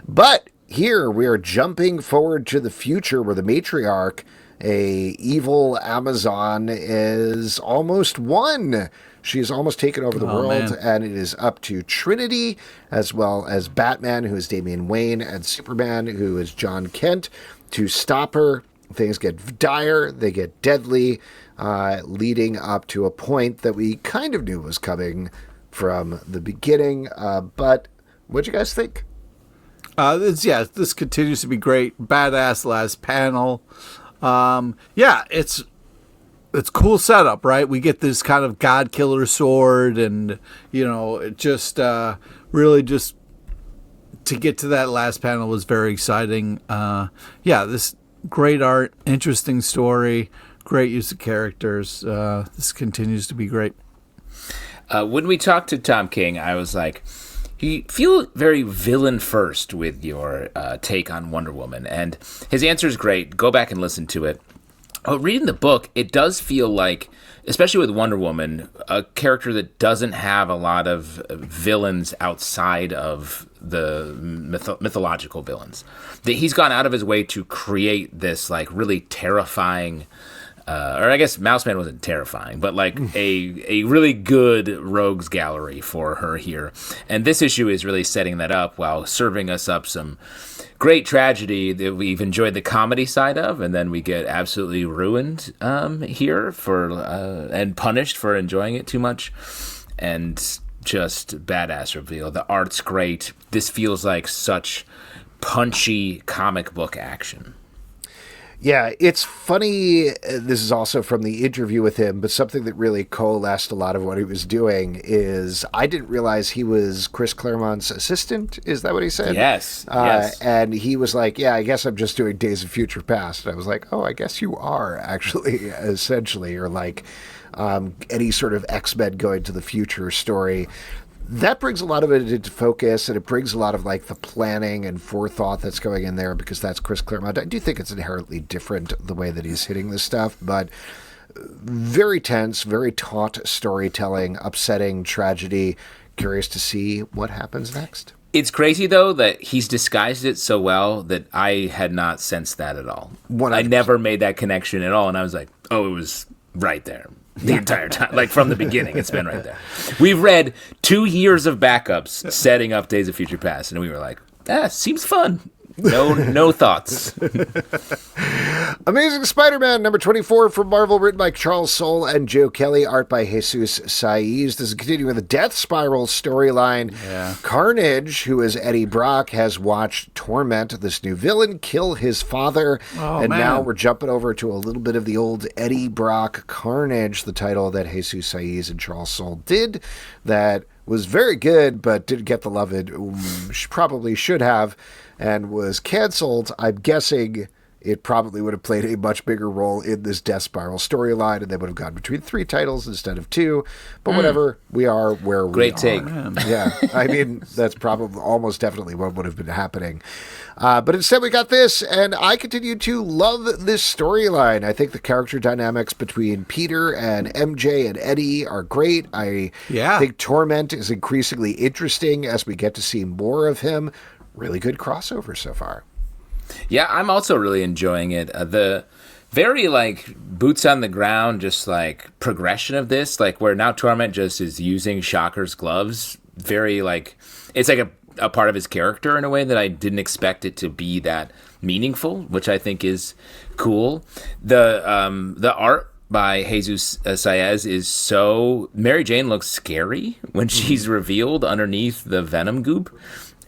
But here we are jumping forward to the future, where the matriarch, a evil Amazon, is almost won. She's almost taken over the world, man. And it is up to Trinity, as well as Batman, who is Damian Wayne, and Superman, who is John Kent, to stop her. Things get dire, they get deadly, leading up to a point that we kind of knew was coming from the beginning. But what'd you guys think? This continues to be great. Badass last panel. It's cool setup, right? We get this kind of God Killer sword, and it just really just to get to that last panel was very exciting. This great art, interesting story, great use of characters. This continues to be great. When we talked to Tom King, I was like, you feel very villain first with your take on Wonder Woman, and his answer is great. Go back and listen to it. Reading the book, it does feel like, especially with Wonder Woman, a character that doesn't have a lot of villains outside of the mythological villains. That he's gone out of his way to create this like really terrifying, or I guess Mouseman wasn't terrifying, but like a really good rogues gallery for her here. And this issue is really setting that up while serving us up some great tragedy that we've enjoyed the comedy side of, and then we get absolutely ruined here for and punished for enjoying it too much, and just badass reveal. The art's great. This feels like such punchy comic book action. Yeah, it's funny. This is also from the interview with him, but something that really coalesced a lot of what he was doing is I didn't realize he was Chris Claremont's assistant. Is that what he said? Yes. And he was like, yeah, I guess I'm just doing Days of Future Past. And I was like, oh, I guess you are actually, essentially, or like any sort of X-Men going to the future story. That brings a lot of it into focus, and it brings a lot of like the planning and forethought that's going in there, because that's Chris Claremont. I do think it's inherently different the way that he's hitting this stuff, but very tense, very taut storytelling, upsetting tragedy. Curious to see what happens next. It's crazy, though, that he's disguised it so well that I had not sensed that at all. 100%. I never made that connection at all, and I was like, oh, it was right there the entire time. Like, from the beginning, it's been right there. We've read 2 years of backups setting up Days of Future Past, and we were like, seems fun. No thoughts. Amazing Spider-Man number 24 from Marvel, written by Charles Soule and Joe Kelly, art by Jesus Saiz. This is continuing the Death Spiral storyline. Yeah. Carnage, who is Eddie Brock, has watched Torment, this new villain, kill his father. Now we're jumping over to a little bit of the old Eddie Brock Carnage, the title that Jesus Saiz and Charles Soule did, that was very good, but didn't get the love it probably should have, and was canceled. I'm guessing it probably would have played a much bigger role in this Death Spiral storyline, and they would have gone between 3 titles instead of 2. But whatever, we are where we are. Great take. Yeah, I mean, that's probably almost definitely what would have been happening. But instead we got this, and I continue to love this storyline. I think the character dynamics between Peter and MJ and Eddie are great. I think Torment is increasingly interesting as we get to see more of him. Really good crossover so far. Yeah, I'm also really enjoying it. The very, like, boots on the ground, just, like, progression of this, like, where now Torment just is using Shocker's gloves. Very, like, it's like a part of his character in a way that I didn't expect it to be that meaningful, which I think is cool. The art by Jesus Saiz is so... Mary Jane looks scary when she's revealed underneath the Venom goop.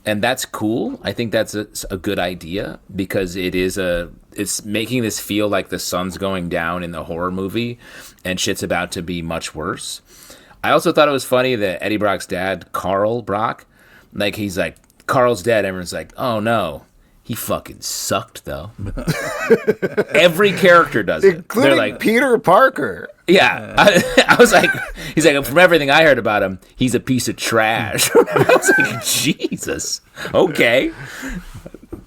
And that's cool. I think that's a good idea because it's making this feel like the sun's going down in the horror movie and shit's about to be much worse. I also thought it was funny that Eddie Brock's dad, Carl Brock, like he's like, Carl's dead. Everyone's like, oh no. He fucking sucked, though. Every character does it. Including They're like, Peter Parker. Yeah. I was like, he's like, from everything I heard about him, he's a piece of trash. I was like, Jesus. Okay.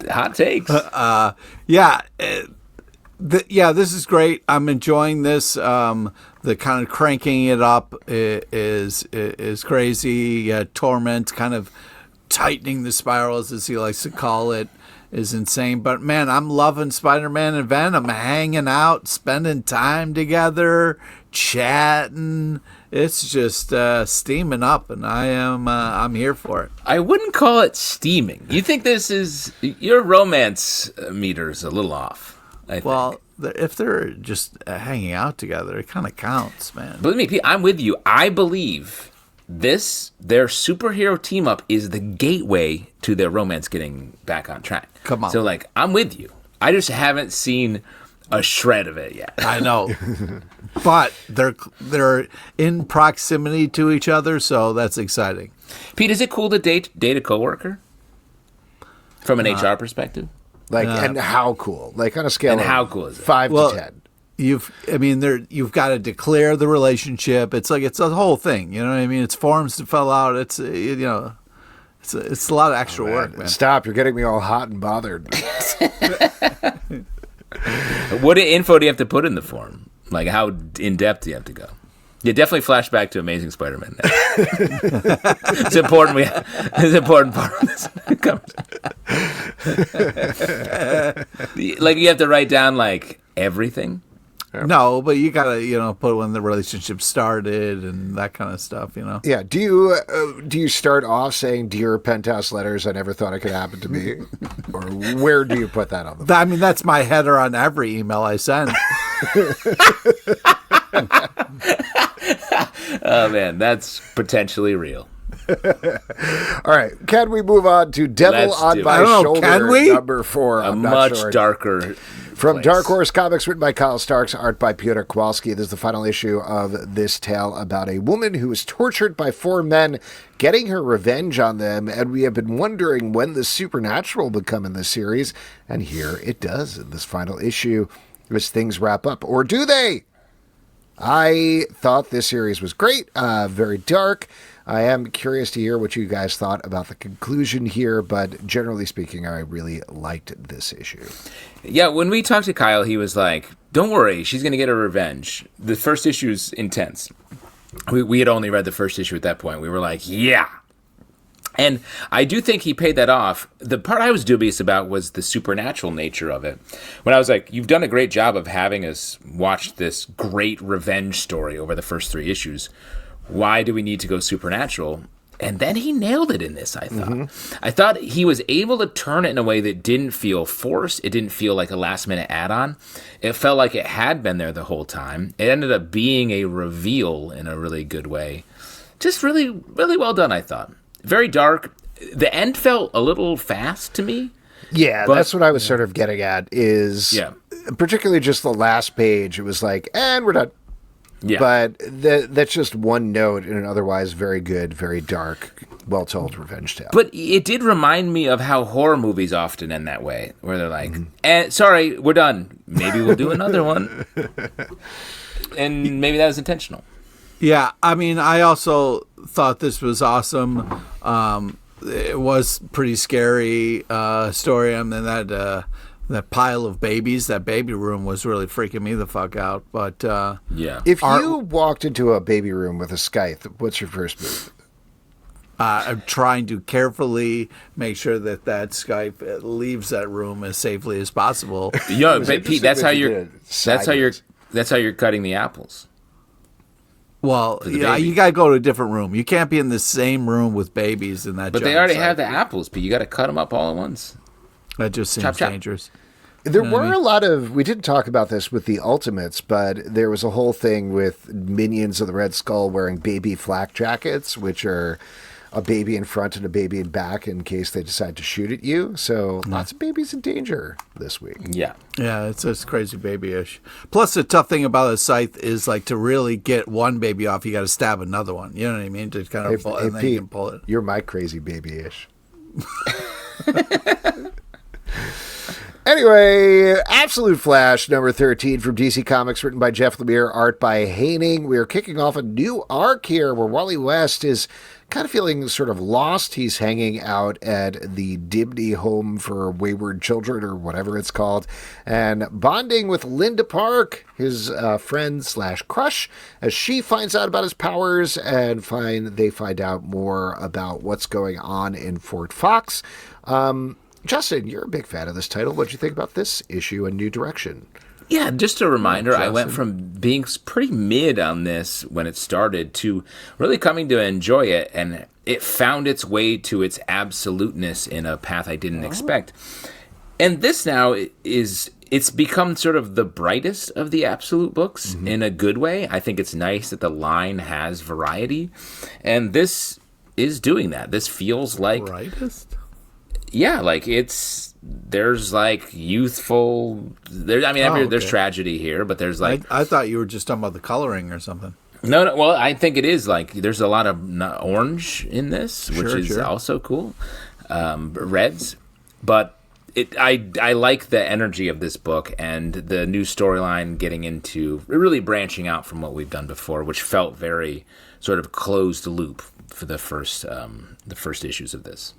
Hot takes. This is great. I'm enjoying this. The kind of cranking it up is crazy. Torment kind of tightening the spirals, as he likes to call it, is insane. But man, I'm loving Spider-Man and Venom hanging out, spending time together, chatting. It's just steaming up, and I'm here for it. I wouldn't call it steaming. You think this is your romance meter's a little off? I think. Well, if they're just hanging out together, it kind of counts, man. Believe me, Pete, I'm with you. I believe their superhero team up is the gateway to their romance getting back on track. Come on. So, like, I'm with you. I just haven't seen a shred of it yet. I know. But they're in proximity to each other, so that's exciting. Pete, is it cool to date a coworker? From an HR perspective? Like, and how cool? Like, on a scale And of how cool is it? 5 to 10. You've got to declare the relationship. It's like it's a whole thing. You know what I mean? It's forms to fill out. It's it's a lot of extra work, man. Stop! You're getting me all hot and bothered. What info do you have to put in the form? Like, how in depth do you have to go? You definitely flash back to Amazing Spider-Man. It's important. It's an important part of this conversation. Like, you have to write down like everything. No, but you gotta put when the relationship started and that kind of stuff. Yeah. Do you start off saying, "Dear Penthouse Letters, I never thought it could happen to me," or where do you put that on the? I mean, that's my header on every email I send. Oh man, that's potentially real. All right, can we move on to Devil on My Shoulder, can we? number 4? A much darker From place. Dark Horse Comics, written by Kyle Starks, art by Piotr Kowalski. This is the final issue of this tale about a woman who is tortured by 4 men, getting her revenge on them, and we have been wondering when the supernatural would come in this series, and here it does in this final issue as things wrap up. Or do they? I thought this series was great, very dark. I am curious to hear what you guys thought about the conclusion here, but generally speaking, I really liked this issue. Yeah, when we talked to Kyle, he was like, don't worry, she's going to get her revenge. The first issue is intense. We had only read the first issue at that point. We were like, yeah. And I do think he paid that off. The part I was dubious about was the supernatural nature of it. When I was like, you've done a great job of having us watch this great revenge story over the first 3 issues. Why do we need to go supernatural? And then he nailed it in this, I thought. Mm-hmm. I thought he was able to turn it in a way that didn't feel forced. It didn't feel like a last-minute add-on. It felt like it had been there the whole time. It ended up being a reveal in a really good way. Just really, really well done, I thought. Very dark. The end felt a little fast to me. Yeah, but that's what I was sort of getting at is particularly just the last page. It was like, and we're done. Yeah. But that's just one note in an otherwise very good, very dark, well-told revenge tale. But it did remind me of how horror movies often end that way, where they're like, sorry, we're done. Maybe we'll do another one. And maybe that was intentional. Yeah, I mean, I also thought this was awesome. It was pretty scary story. I mean, that pile of babies, that baby room was really freaking me the fuck out. But if you walked into a baby room with a scythe, what's your first move? I'm trying to carefully make sure that scythe leaves that room as safely as possible. Yo, but Pete, that's how you're cutting the apples. Well, you got to go to a different room. You can't be in the same room with babies in that. But they already have the apples, Pete. You got to cut them up all at once. That just seems dangerous. There were a lot of, we didn't talk about this with the Ultimates, but there was a whole thing with minions of the Red Skull wearing baby flak jackets, which are a baby in front and a baby in back in case they decide to shoot at you. So lots of babies in danger this week. Yeah. Yeah, it's crazy babyish. Plus, the tough thing about a scythe is like to really get one baby off, you got to stab another one. You know what I mean? To kind of pull, and then Pete, you can pull it. You're my crazy babyish. Anyway, Absolute Flash, number 13 from DC Comics, written by Jeff Lemire, art by Haining. We are kicking off a new arc here where Wally West is kind of feeling sort of lost. He's hanging out at the Dimney Home for Wayward Children, or whatever it's called, and bonding with Linda Park, his friend / crush, as she finds out about his powers and they find out more about what's going on in Fort Fox. Justin, you're a big fan of this title. What did you think about this issue and New Direction? Yeah, just a reminder, I went from being pretty mid on this when it started to really coming to enjoy it, and it found its way to its absoluteness in a path I didn't expect. And this now it's become sort of the brightest of the Absolute books in a good way. I think it's nice that the line has variety, and this is doing that. This feels like... Brightest? Yeah, like there's like youthful. There's tragedy here, but there's like. I thought you were just talking about the coloring or something. No. Well, I think it is like there's a lot of orange in this, which is also cool. Reds, but I like the energy of this book and the new storyline getting into really branching out from what we've done before, which felt very sort of closed loop for the first issues of this.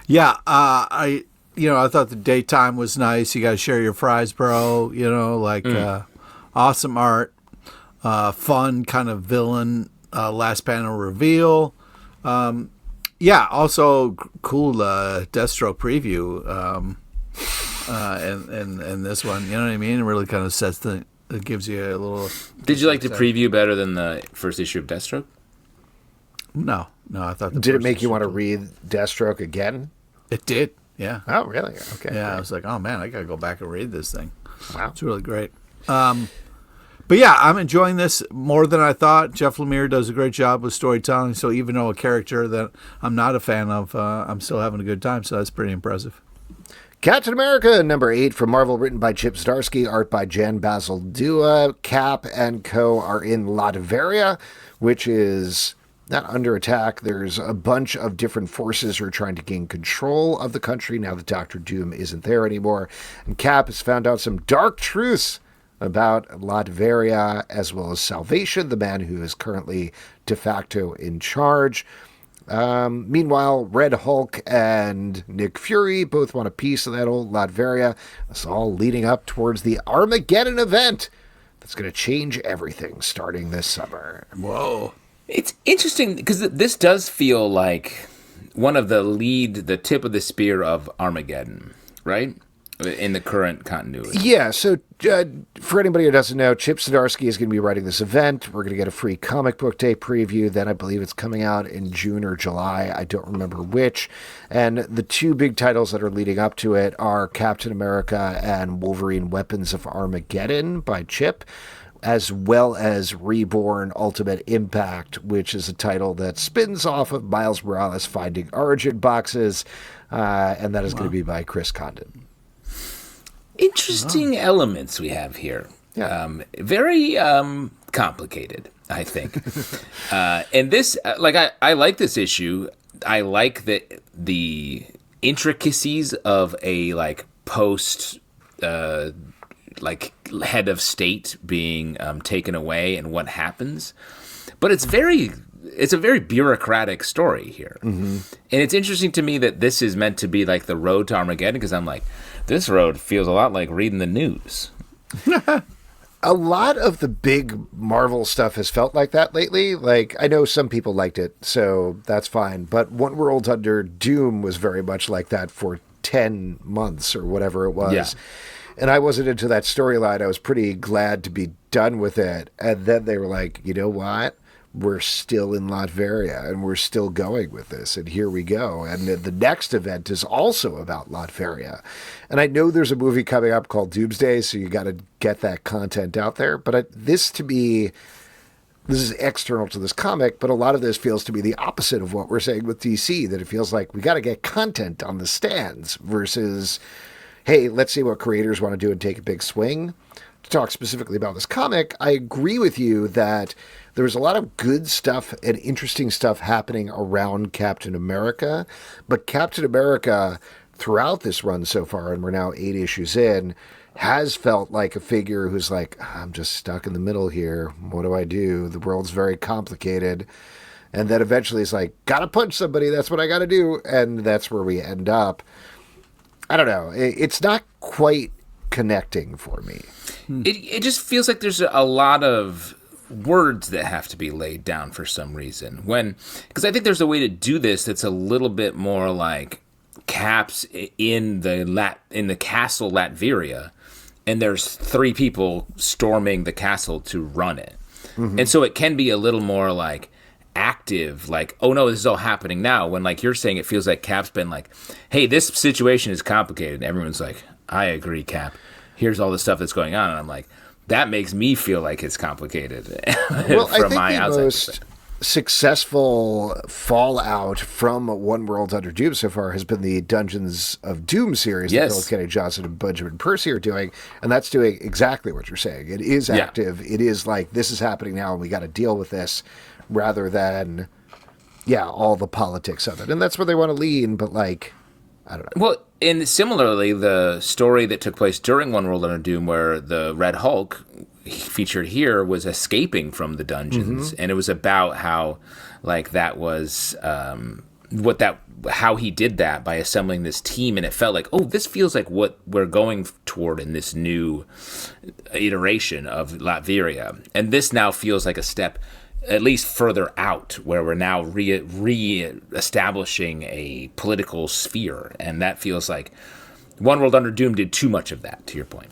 Yeah, I thought the daytime was nice. You got to share your fries, bro. Awesome art, fun kind of villain. Last panel reveal. Also cool Deathstroke preview. And this one, you know what I mean? It really kind of it gives you a little. Did you like the preview better than the first issue of Deathstroke? No, I thought. Did it make you want to read Deathstroke again? It did, yeah. Oh, really? Okay. Yeah, great. I was like, oh man, I gotta go back and read this thing. Wow, it's really great. But yeah, I'm enjoying this more than I thought. Jeff Lemire does a great job with storytelling. So even though a character that I'm not a fan of, I'm still having a good time. So that's pretty impressive. Captain America, number 8 from Marvel, written by Chip Zdarsky, art by Jan Basil Dua. Cap and co. are in Latveria, which is not under attack. There's a bunch of different forces who are trying to gain control of the country now that Dr. Doom isn't there anymore. And Cap has found out some dark truths about Latveria, as well as Salvation, the man who is currently de facto in charge. Meanwhile, Red Hulk and Nick Fury both want a piece of that old Latveria. It's all leading up towards the Armageddon event that's going to change everything starting this summer. Whoa. It's interesting because this does feel like one of the tip of the spear of Armageddon, right? In the current continuity. Yeah, so for anybody who doesn't know, Chip Zdarsky is going to be writing this event. We're going to get a free comic book day preview. Then I believe it's coming out in June or July. I don't remember which. And the two big titles that are leading up to it are Captain America and Wolverine Weapons of Armageddon by Chip, as well as Reborn Ultimate Impact, which is a title that spins off of Miles Morales Finding Origin boxes, and that is going to be by Chris Condon. Interesting elements we have here. Yeah. Very complicated, I think. And this, I like this issue. I like the intricacies of a post head of state being taken away and what happens. But it's a very bureaucratic story here. Mm-hmm. And it's interesting to me that this is meant to be like the road to Armageddon, because I'm like, this road feels a lot like reading the news. A lot of the big Marvel stuff has felt like that lately. Like, I know some people liked it, so that's fine. But One World Under Doom was very much like that for 10 months or whatever it was. Yeah. And I wasn't into that storyline. I was pretty glad to be done with it. And then they were like, you know what? We're still in Latveria, and we're still going with this, and here we go. And the next event is also about Latveria. And I know there's a movie coming up called Doomsday, so you got to get that content out there. But this is external to this comic, but a lot of this feels to be the opposite of what we're saying with DC, that it feels like we got to get content on the stands versus, hey, let's see what creators want to do and take a big swing. To talk specifically about this comic, I agree with you that there was a lot of good stuff and interesting stuff happening around Captain America, but Captain America, throughout this run so far, and we're now 8 issues in, has felt like a figure who's like, I'm just stuck in the middle here. What do I do? The world's very complicated. And then eventually he's like, gotta punch somebody. That's what I gotta do. And that's where we end up. I don't know. It's not quite connecting for me. It just feels like there's a lot of words that have to be laid down for some reason. Because I think there's a way to do this that's a little bit more like Cap's in the castle Latveria, and there's 3 people storming the castle to run it. Mm-hmm. And so it can be a little more like active, like, oh no, this is all happening now, when like you're saying, it feels like Cap's been like, hey, this situation is complicated, and everyone's like, I agree, Cap. Here's all the stuff that's going on. And I'm like, that makes me feel like it's complicated. Well, I think the most successful fallout from One World Under Doom so far has been the Dungeons of Doom series that Philip Kennedy Johnson and Benjamin Percy are doing, and that's doing exactly what you're saying. It is active. Yeah. It is like, this is happening now, and we got to deal with this, rather than, all the politics of it. And that's where they want to lean, but like, I don't know. Well, and similarly, the story that took place during One World Under Doom, where the Red Hulk featured here, was escaping from the dungeons, and it was about how, like, that was how he did that by assembling this team, and it felt like, oh, this feels like what we're going toward in this new iteration of Latveria, and this now feels like a step at least further out, where we're now re-establishing a political sphere. And that feels like One World Under Doom did too much of that, to your point.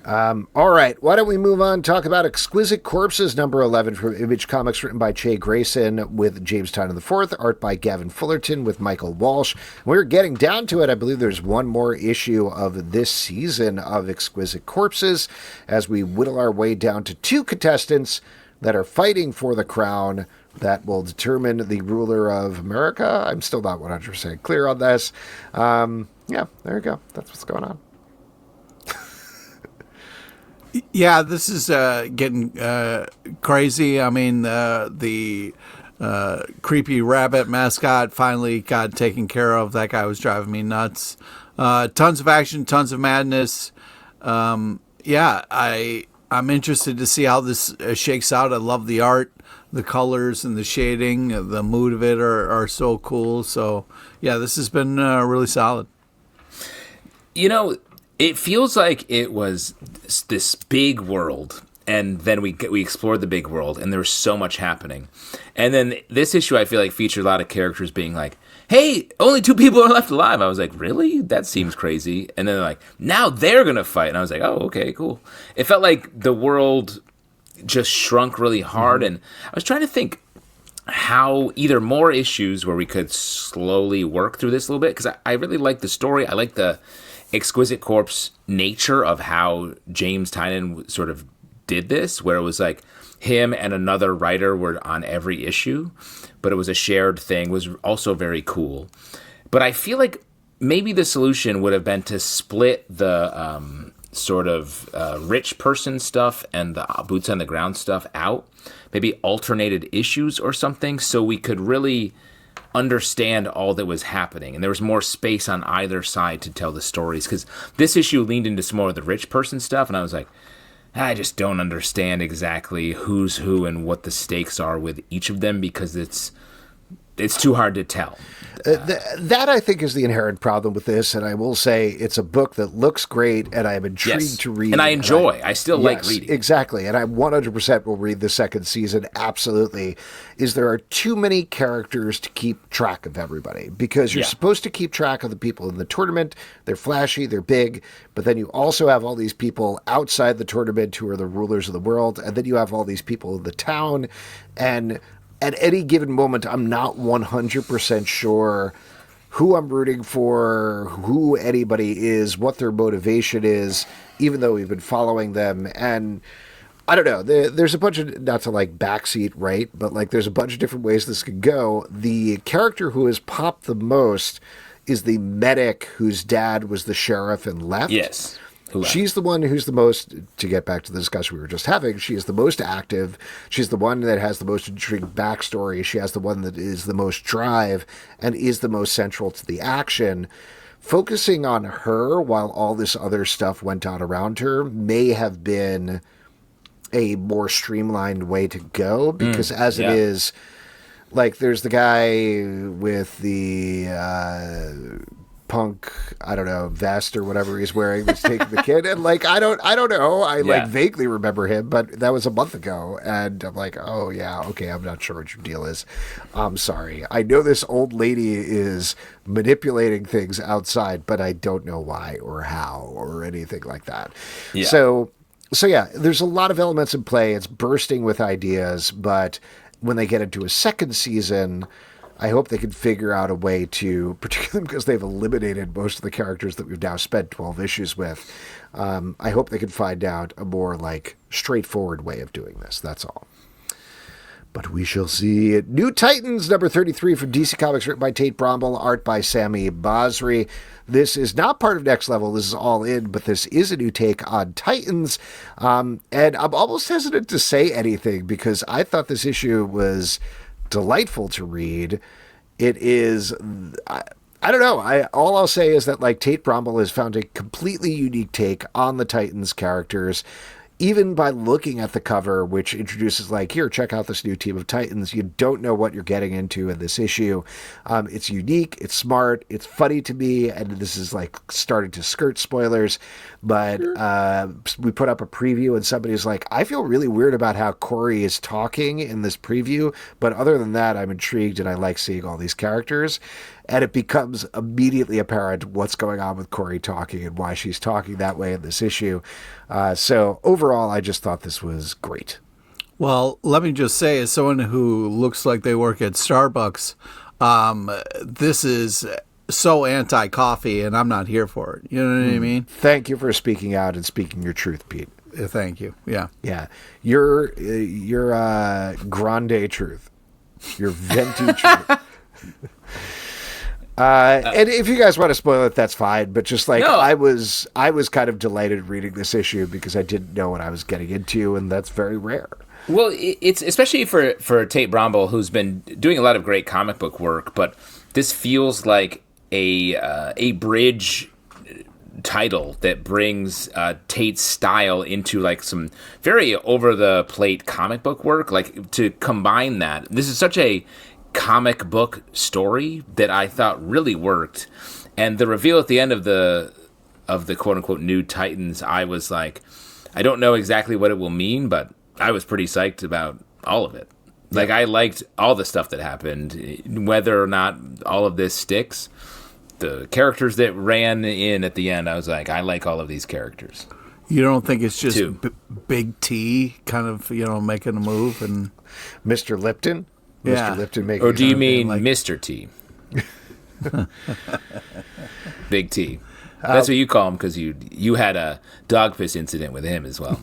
All right, why don't we move on, talk about Exquisite Corpses, number 11 from Image Comics, written by Che Grayson with James Tynion IV, art by Gavin Fullerton with Michael Walsh. We're getting down to it. I believe there's one more issue of this season of Exquisite Corpses, as we whittle our way down to 2 contestants that are fighting for the crown that will determine the ruler of America. I'm still not 100% clear on this. There you go. That's what's going on. Yeah, this is getting crazy. I mean, the creepy rabbit mascot finally got taken care of. That guy was driving me nuts. Tons of action, tons of madness. I'm interested to see how this shakes out. I love the art, the colors, and the shading. The mood of it are so cool. So, yeah, this has been really solid. You know, it feels like it was this big world, and then we explored the big world, and there was so much happening. And then this issue, I feel like, featured a lot of characters being like, hey, only 2 people are left alive. I was like, really? That seems crazy. And then they're like, now they're going to fight. And I was like, oh, okay, cool. It felt like the world just shrunk really hard. And I was trying to think how either more issues where we could slowly work through this a little bit, because I really like the story. I like the Exquisite Corpse nature of how James Tynion sort of did this, where it was like him and another writer were on every issue, but it was a shared thing, was also very cool. But I feel like maybe the solution would have been to split the sort of rich person stuff and the boots on the ground stuff out, maybe alternated issues or something, so we could really understand all that was happening, and there was more space on either side to tell the stories, because this issue leaned into some more of the rich person stuff, and I was like, I just don't understand exactly who's who and what the stakes are with each of them, because it's too hard to tell. That, I think, is the inherent problem with this, and I will say it's a book that looks great, and I'm intrigued to read. And I enjoy. I still like reading. Exactly, and I 100% will read the second season, absolutely. There are too many characters to keep track of everybody, because you're supposed to keep track of the people in the tournament. They're flashy, they're big, but then you also have all these people outside the tournament who are the rulers of the world, and then you have all these people in the town, and at any given moment, I'm not 100% sure who I'm rooting for, who anybody is, what their motivation is, even though we've been following them. And I don't know, there's a bunch of, not to like backseat, right? But like there's a bunch of different ways this could go. The character who has popped the most is the medic whose dad was the sheriff and left. Yes. She's the one who's the most, to get back to the discussion we were just having, she is the most active. She's the one that has the most intriguing backstory. She has the one that is the most drive and is the most central to the action. Focusing on her while all this other stuff went on around her may have been a more streamlined way to go, because it is, like, there's the guy with the punk, I don't know, vest or whatever he's wearing that's taking the kid, and like I don't know, I like vaguely remember him, but that was a month ago, and I'm like, oh yeah, okay, I'm not sure what your deal is. I'm sorry, I know this old lady is manipulating things outside, but I don't know why or how or anything like that. So yeah, there's a lot of elements in play. It's bursting with ideas, but when they get into a second season, I hope they can figure out a way to, particularly because they've eliminated most of the characters that we've now spent 12 issues with, I hope they can find out a more, like, straightforward way of doing this. That's all. But we shall see. New Titans, number 33 from DC Comics, written by Tate Bromwell, art by Sami Basri. This is not part of Next Level. This is all in, but this is a new take on Titans. And I'm almost hesitant to say anything, because I thought this issue was delightful to read. It is, I don't know. All I'll say is that, like, Tate Bromwell has found a completely unique take on the Titans characters. Even by looking at the cover, which introduces, like, here, check out this new team of Titans, you don't know what you're getting into in this issue. It's unique, it's smart, it's funny to me, and this is, like, starting to skirt spoilers, but we put up a preview, and somebody's like, I feel really weird about how Corey is talking in this preview, but other than that, I'm intrigued, and I like seeing all these characters. And it becomes immediately apparent what's going on with Corey talking and why she's talking that way in this issue. So overall, I just thought this was great. Well, let me just say, as someone who looks like they work at Starbucks, this is so anti-coffee, and I'm not here for it. You know what I mean? Thank you for speaking out and speaking your truth, Pete. Thank you. Yeah. Yeah. Your grande truth. Your venti truth. And if you guys want to spoil it, that's fine. But just like, I was kind of delighted reading this issue because I didn't know what I was getting into, and that's very rare. Well, it's especially for Tate Bromwell, who's been doing a lot of great comic book work, but this feels like a bridge title that brings Tate's style into like some very over the plate comic book work. Like, to combine that, this is such a comic book story that I thought really worked, and the reveal at the end of the quote unquote new Titans, I was like, I don't know exactly what it will mean, but I was pretty psyched about all of it. Like, I liked all the stuff that happened, whether or not all of this sticks. The characters that ran in at the end, I was like, I like all of these characters. You don't think it's just Big T kind of, making a move? And Mr. Lipton? Yeah. Mr. Lipton making Or do you mean like Mr. T? Big T. That's what you call him because you had a dog piss incident with him as well.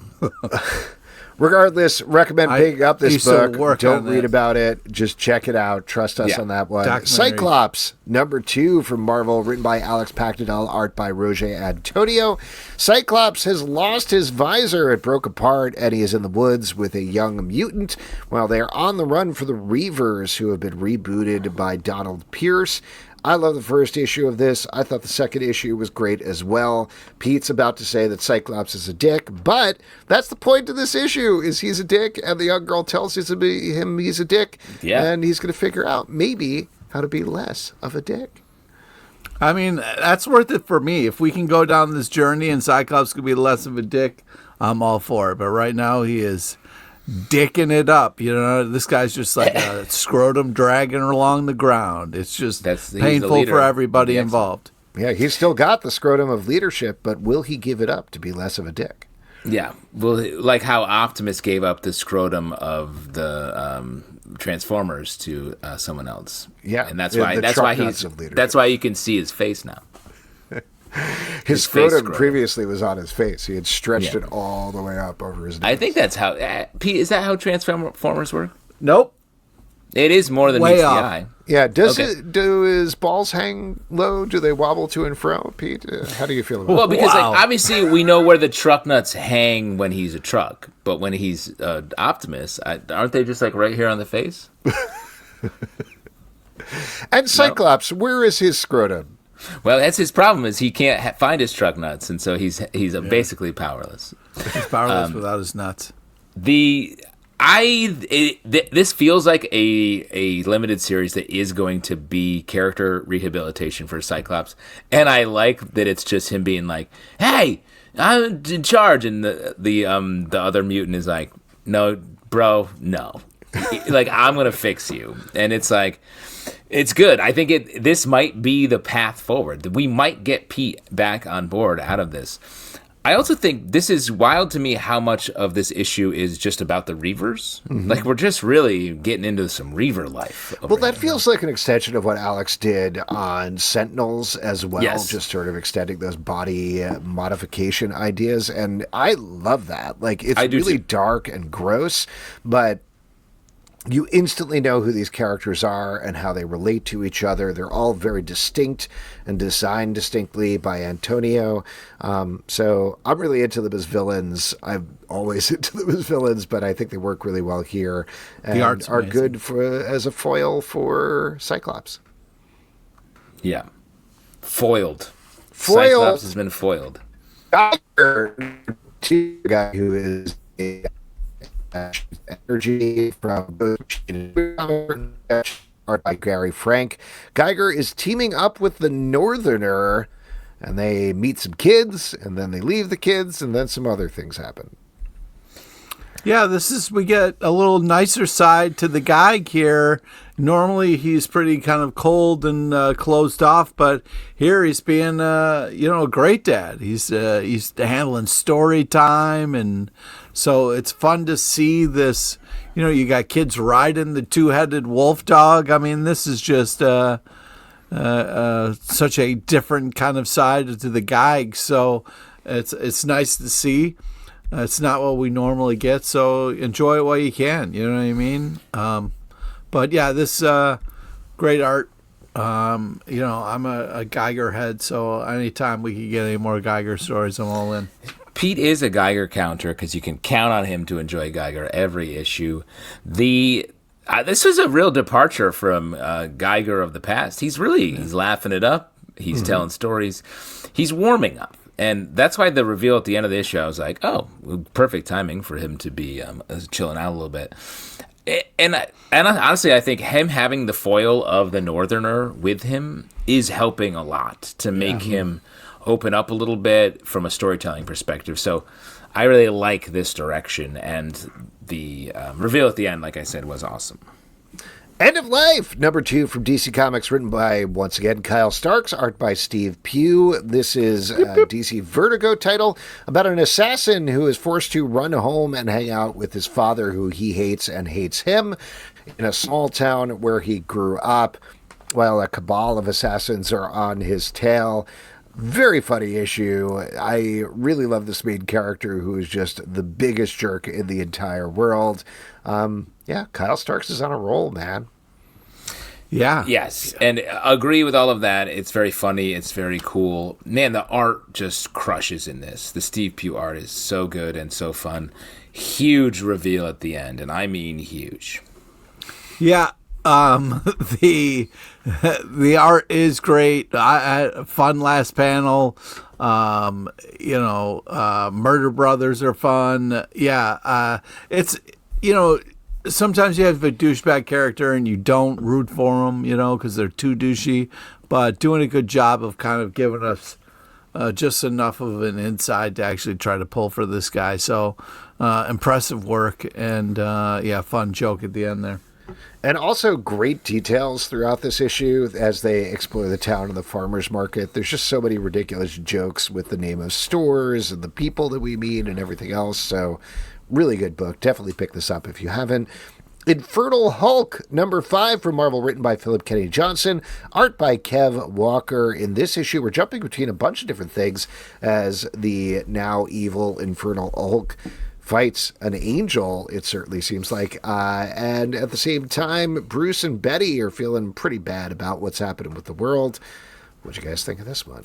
Regardless, recommend picking up this book. Don't read it. about it. Just check it out. Trust us on that one. Cyclops, #2 from Marvel, written by Alex Pactadel, art by Roger Antonio. Cyclops has lost his visor. It broke apart, and he is in the woods with a young mutant while they are on the run for the Reavers, who have been rebooted by Donald Pierce. I love the first issue of this. I thought the second issue was great as well. Pete's about to say that Cyclops is a dick, but that's the point of this issue, is he's a dick, and the young girl tells him he's a dick, and he's going to figure out maybe how to be less of a dick. I mean, that's worth it for me. If we can go down this journey and Cyclops can be less of a dick, I'm all for it. But right now he is dicking it up. This guy's just like a scrotum dragging along the ground. It's just painful for everybody involved. Yeah, he's still got the scrotum of leadership, but will he give it up to be less of a dick? Yeah, well, like how Optimus gave up the scrotum of the Transformers to someone else. Yeah, and that's why you can see his face now. His scrotum previously was on his face. He had stretched it all the way up over his nose. I think that's how... Pete, is that how Transformers work? Nope. It is more than meets the eye. Yeah. Do his balls hang low? Do they wobble to and fro, Pete? How do you feel about it? Well, because obviously we know where the truck nuts hang when he's a truck, but when he's Optimus, aren't they just like right here on the face? And Cyclops, where is his scrotum? Well, that's his problem, is he can't find his truck nuts, and so he's basically powerless. He's powerless without his nuts. This feels like a limited series that is going to be character rehabilitation for Cyclops, and I like that it's just him being like, "Hey, I'm in charge," and the other mutant is like, "No, bro, no, like I'm gonna fix you," and it's like. It's good. I think this might be the path forward. We might get Pete back on board out of this. I also think this is wild to me how much of this issue is just about the Reavers. Mm-hmm. Like, we're just really getting into some Reaver life. Well, that feels like an extension of what Alex did on Sentinels as well, just sort of extending those body modification ideas. And I love that. Like, it's really dark and gross, but you instantly know who these characters are and how they relate to each other. They're all very distinct and designed distinctly by Antonio. So I'm really into them as villains. I'm always into them as villains, but I think they work really well here and are good as a foil for Cyclops. Yeah. Foiled. Cyclops has been foiled. Geiger, the guy who is energy from art by Gary Frank. Geiger is teaming up with the Northerner, and they meet some kids, and then they leave the kids, and then some other things happen. Yeah, we get a little nicer side to the Geig here. Normally he's pretty kind of cold and closed off, but here he's being a great dad. He's handling story time, and so it's fun to see this. You got kids riding the two-headed wolf dog. I mean, this is just such a different kind of side to the Geig. So it's nice to see. It's not what we normally get, so enjoy it while you can. You know what I mean? But yeah, this great art. I'm a Geiger head, so anytime we can get any more Geiger stories, I'm all in. Pete is a Geiger counter because you can count on him to enjoy Geiger every issue. This was a real departure from Geiger of the past. He's laughing it up. He's telling stories. He's warming up. And that's why the reveal at the end of the issue, I was like, oh, perfect timing for him to be chilling out a little bit. And honestly, I think him having the foil of the Northerner with him is helping a lot to make him open up a little bit from a storytelling perspective. So I really like this direction, and the reveal at the end, like I said, was awesome. End of Life, number 2 from DC Comics, written by, once again, Kyle Starks, art by Steve Pugh. This is a DC Vertigo title about an assassin who is forced to run home and hang out with his father, who he hates and hates him, in a small town where he grew up, while a cabal of assassins are on his tail. Very funny issue. I really love this main character, who is just the biggest jerk in the entire world. Yeah, Kyle Starks is on a roll, man. Yeah. Yes, and agree with all of that. It's very funny. It's very cool. Man, the art just crushes in this. The Steve Pugh art is so good and so fun. Huge reveal at the end, and I mean huge. Yeah. The art is great. Fun last panel. Murder Brothers are fun. Yeah. It's, sometimes you have a douchebag character and you don't root for them, because they're too douchey, but doing a good job of kind of giving us just enough of an inside to actually try to pull for this guy. So impressive work, and fun joke at the end there. And also great details throughout this issue as they explore the town and the farmer's market. There's just so many ridiculous jokes with the name of stores and the people that we meet and everything else. So really good book. Definitely pick this up if you haven't. Infernal Hulk, number 5 from Marvel, written by Philip Kennedy Johnson, art by Kev Walker. In this issue, we're jumping between a bunch of different things as the now evil Infernal Hulk fights an angel, it certainly seems like. And at the same time, Bruce and Betty are feeling pretty bad about what's happening with the world. What'd you guys think of this one?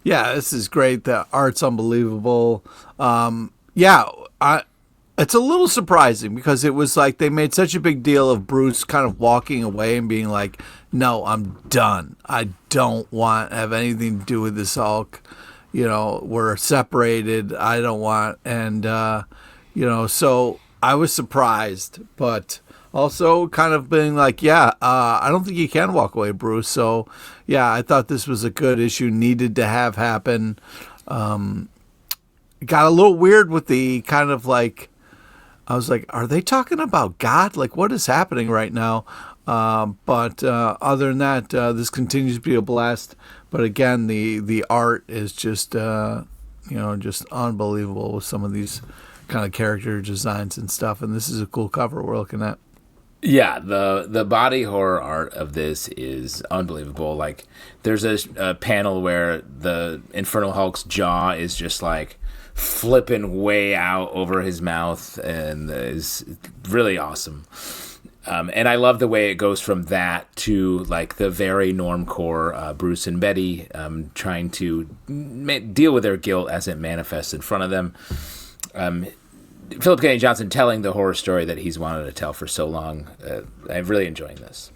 Yeah, this is great. The art's unbelievable. It's a little surprising because it was like they made such a big deal of Bruce kind of walking away and being like, no, I'm done. I don't want to have anything to do with this Hulk. We're separated. I don't want. And, so I was surprised, but also kind of being like, I don't think you can walk away, Bruce. So, yeah, I thought this was a good issue, needed to have happen. Got a little weird with the kind of like, I was like, are they talking about God? Like, what is happening right now? But other than that, this continues to be a blast. But again, the art is just, just unbelievable with some of these kind of character designs and stuff. And this is a cool cover we're looking at. Yeah, the body horror art of this is unbelievable. Like, there's a panel where the Infernal Hulk's jaw is just like flipping way out over his mouth, and is really awesome. And I love the way it goes from that to like the very normcore Bruce and Betty trying to deal with their guilt as it manifests in front of them. Philip Kennedy Johnson telling the horror story that he's wanted to tell for so long. I'm really enjoying this.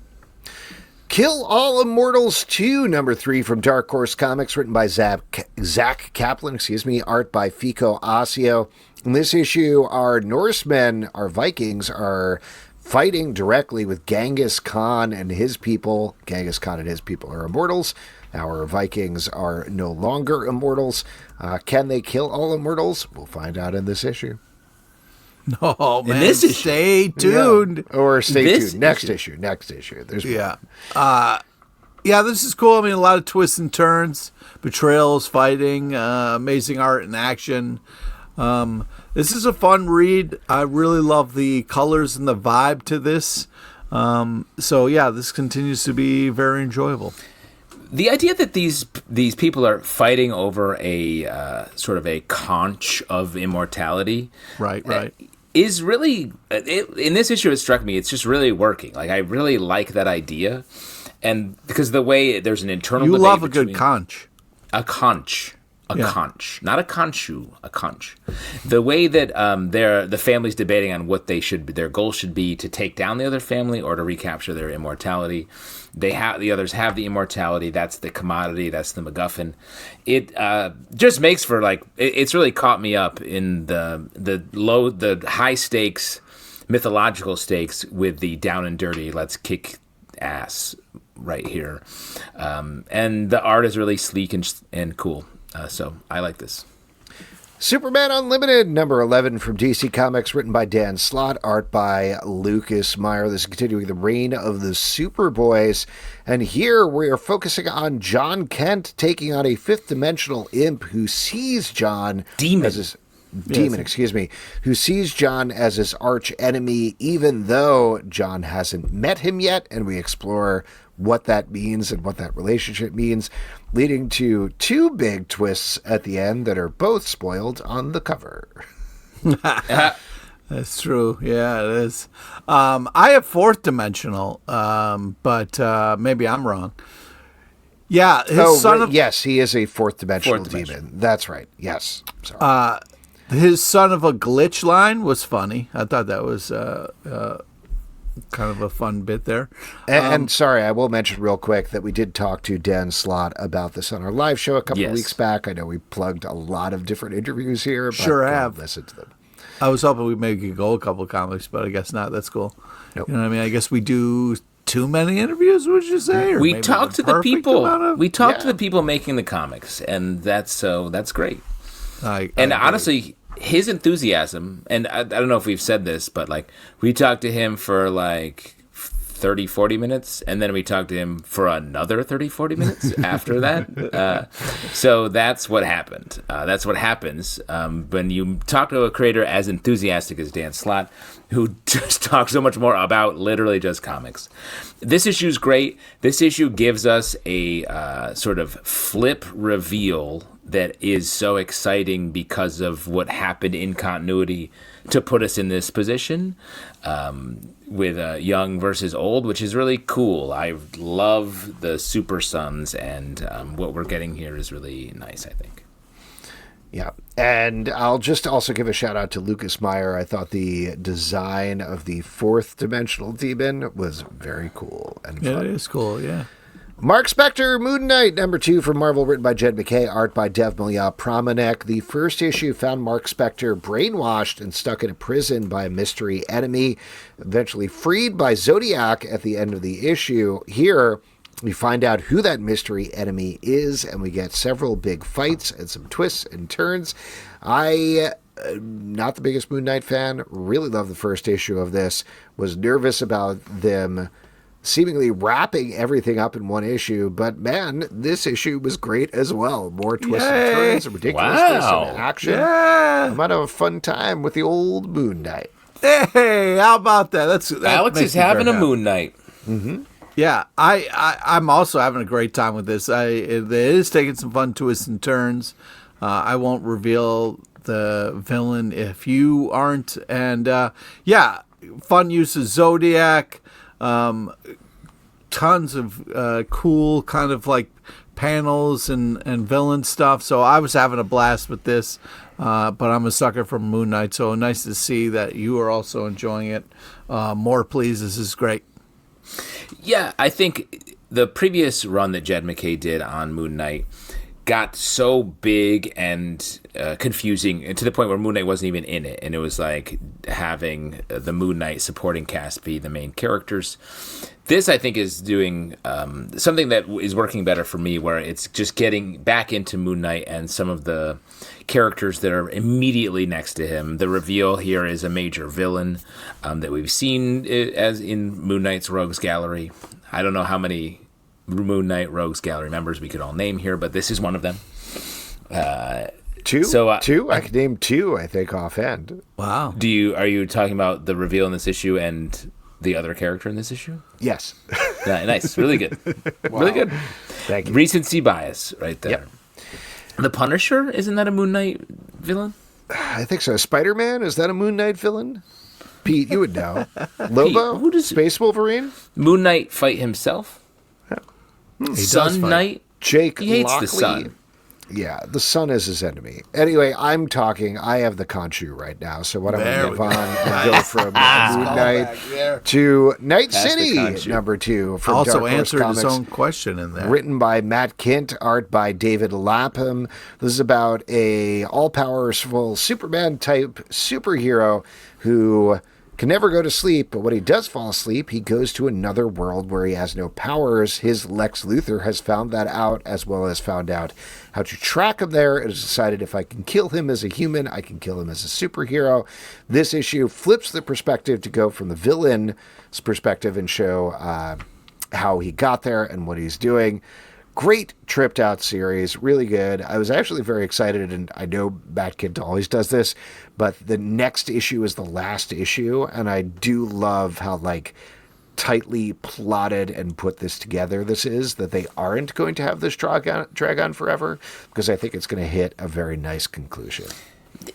Kill All Immortals 2, number 3 from Dark Horse Comics, written by Zach Kaplan, art by Fico Asio. In this issue, our Norsemen, our Vikings, are fighting directly with Genghis Khan and his people. Genghis Khan and his people are immortals. Our Vikings are no longer immortals. Can they kill all immortals? We'll find out in this issue. No, man. This issue. Stay tuned. Yeah. Or stay tuned. Next issue. There's more. This is cool. I mean, a lot of twists and turns, betrayals, fighting, amazing art and action. This is a fun read. I really love the colors and the vibe to this. This continues to be very enjoyable. The idea that these people are fighting over a sort of a conch of immortality, right, is really in this issue. It struck me. It's just really working. Like, I really like that idea, and because the way there's an internal. You love a good conch. A conch. Conch, not a conchu, a conch. The way that the family's debating on what their goal should be to take down the other family or to recapture their immortality. The others have the immortality. That's the commodity. That's the MacGuffin. It just makes for it's really caught me up in the high stakes, mythological stakes with the down and dirty. Let's kick ass right here, and the art is really sleek and cool. So I like this. Superman Unlimited, number 11 from DC Comics, written by Dan Slott, art by Lucas Meyer. This is continuing the reign of the Superboys. And here we are focusing on John Kent taking on a fifth-dimensional imp who sees John as his... who sees John as his arch enemy, even though John hasn't met him yet, and we explore what that means and what that relationship means, leading to two big twists at the end that are both spoiled on the cover. That's true. Yeah, it is. I have fourth dimensional, but maybe I'm wrong. Yeah, yes, he is a fourth dimensional demon. That's right. Yes. Sorry. His son of a glitch line was funny. I thought that was kind of a fun bit there. And sorry, I will mention real quick that we did talk to Dan Slott about this on our live show a couple of weeks back. I know we plugged a lot of different interviews here. But sure have. Listen to them. I was hoping we maybe could go a couple of comics, but I guess not. That's cool. Nope. You know what I mean? I guess we do too many interviews, would you say? Or we talk to the people. We talk to the people making the comics, and that's great. Honestly, his enthusiasm, and I don't know if we've said this, but like we talked to him for like 30, 40 minutes, and then we talked to him for another 30, 40 minutes after that. So that's what happened. That's what happens when you talk to a creator as enthusiastic as Dan Slott, who just talks so much more about literally just comics. This issue's great. This issue gives us a sort of flip reveal that is so exciting because of what happened in continuity to put us in this position with young versus old, which is really cool. I love the Super Sons, and what we're getting here is really nice, I think. Yeah, and I'll just also give a shout out to Lucas Meyer. I thought the design of the fourth dimensional demon was very cool and fun. Yeah, it is cool, yeah. Marc Spector, Moon Knight, number 2 from Marvel, written by Jed McKay, art by Dev Milya Pramanek. The first issue found Marc Spector brainwashed and stuck in a prison by a mystery enemy, eventually freed by Zodiac at the end of the issue. Here, we find out who that mystery enemy is, and we get several big fights and some twists and turns. Not the biggest Moon Knight fan, really love the first issue of this, was nervous about them seemingly wrapping everything up in one issue, but man, this issue was great as well. More twists and turns, and ridiculousness and action. Yeah. I might have a fun time with the old Moon Knight. Hey, how about that? Alex is having a Moon Knight. Mm-hmm. Yeah, I'm also having a great time with this. It is taking some fun twists and turns. I won't reveal the villain if you aren't. And fun use of Zodiac. Tons of cool kind of like panels and villain stuff. So I was having a blast with this, but I'm a sucker for Moon Knight. So nice to see that you are also enjoying it. More please. This is great. Yeah, I think the previous run that Jed McKay did on Moon Knight got so big and confusing to the point where Moon Knight wasn't even in it. And it was like having the Moon Knight supporting cast be the main characters. This, I think, is doing something that is working better for me, where it's just getting back into Moon Knight and some of the characters that are immediately next to him. The reveal here is a major villain that we've seen as in Moon Knight's Rogues Gallery. I don't know how many Moon Knight Rogues Gallery members we could all name here, but this is one of them. Two? So, two? I could name two, I think, offhand. Wow. Are you talking about the reveal in this issue and the other character in this issue? Yes. Nice. Really good. Wow. Really good. Thank you. Recency bias right there. Yep. The Punisher, isn't that a Moon Knight villain? I think so. Spider-Man, is that a Moon Knight villain? Pete, you would know. Lobo? Who does Space Wolverine? Moon Knight fight himself? Sun Knight? Jake He hates Lockley. the sun. Yeah, the sun is his enemy. Anyway, I'm talking. I have the Khonshu right now, so why don't we move on and go from Moon Knight to Night City, number 2 from also Dark Horse answered Comics, his own question in there. written by Matt Kindt, art by David Lapham. This is about a all-powerful Superman-type superhero who can never go to sleep, but when he does fall asleep, he goes to another world where he has no powers. His Lex Luthor has found that out, as well as found out how to track him there, and has decided if I can kill him as a human, I can kill him as a superhero. This issue flips the perspective to go from the villain's perspective and show how he got there and what he's doing. Great tripped out series, really good. I was actually very excited, and I know Matt Kindt always does this, but the next issue is the last issue, and I do love how tightly plotted and put this together this is, that they aren't going to have this drag on forever, because I think it's going to hit a very nice conclusion.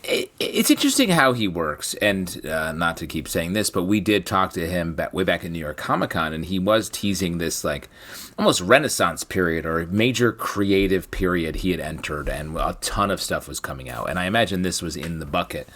It's interesting how he works, and not to keep saying this, but we did talk to him way back in New York Comic Con, and he was teasing this almost Renaissance period or major creative period he had entered, and a ton of stuff was coming out. And I imagine this was in the bucket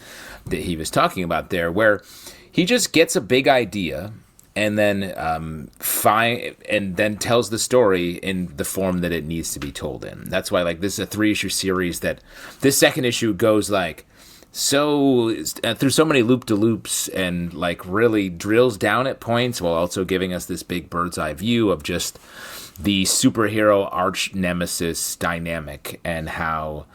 that he was talking about there, where he just gets a big idea and then and then tells the story in the form that it needs to be told in. That's why this is a 3-issue series that this second issue goes through so many loop-de-loops and really drills down at points, while also giving us this big bird's eye view of just the superhero arch nemesis dynamic and how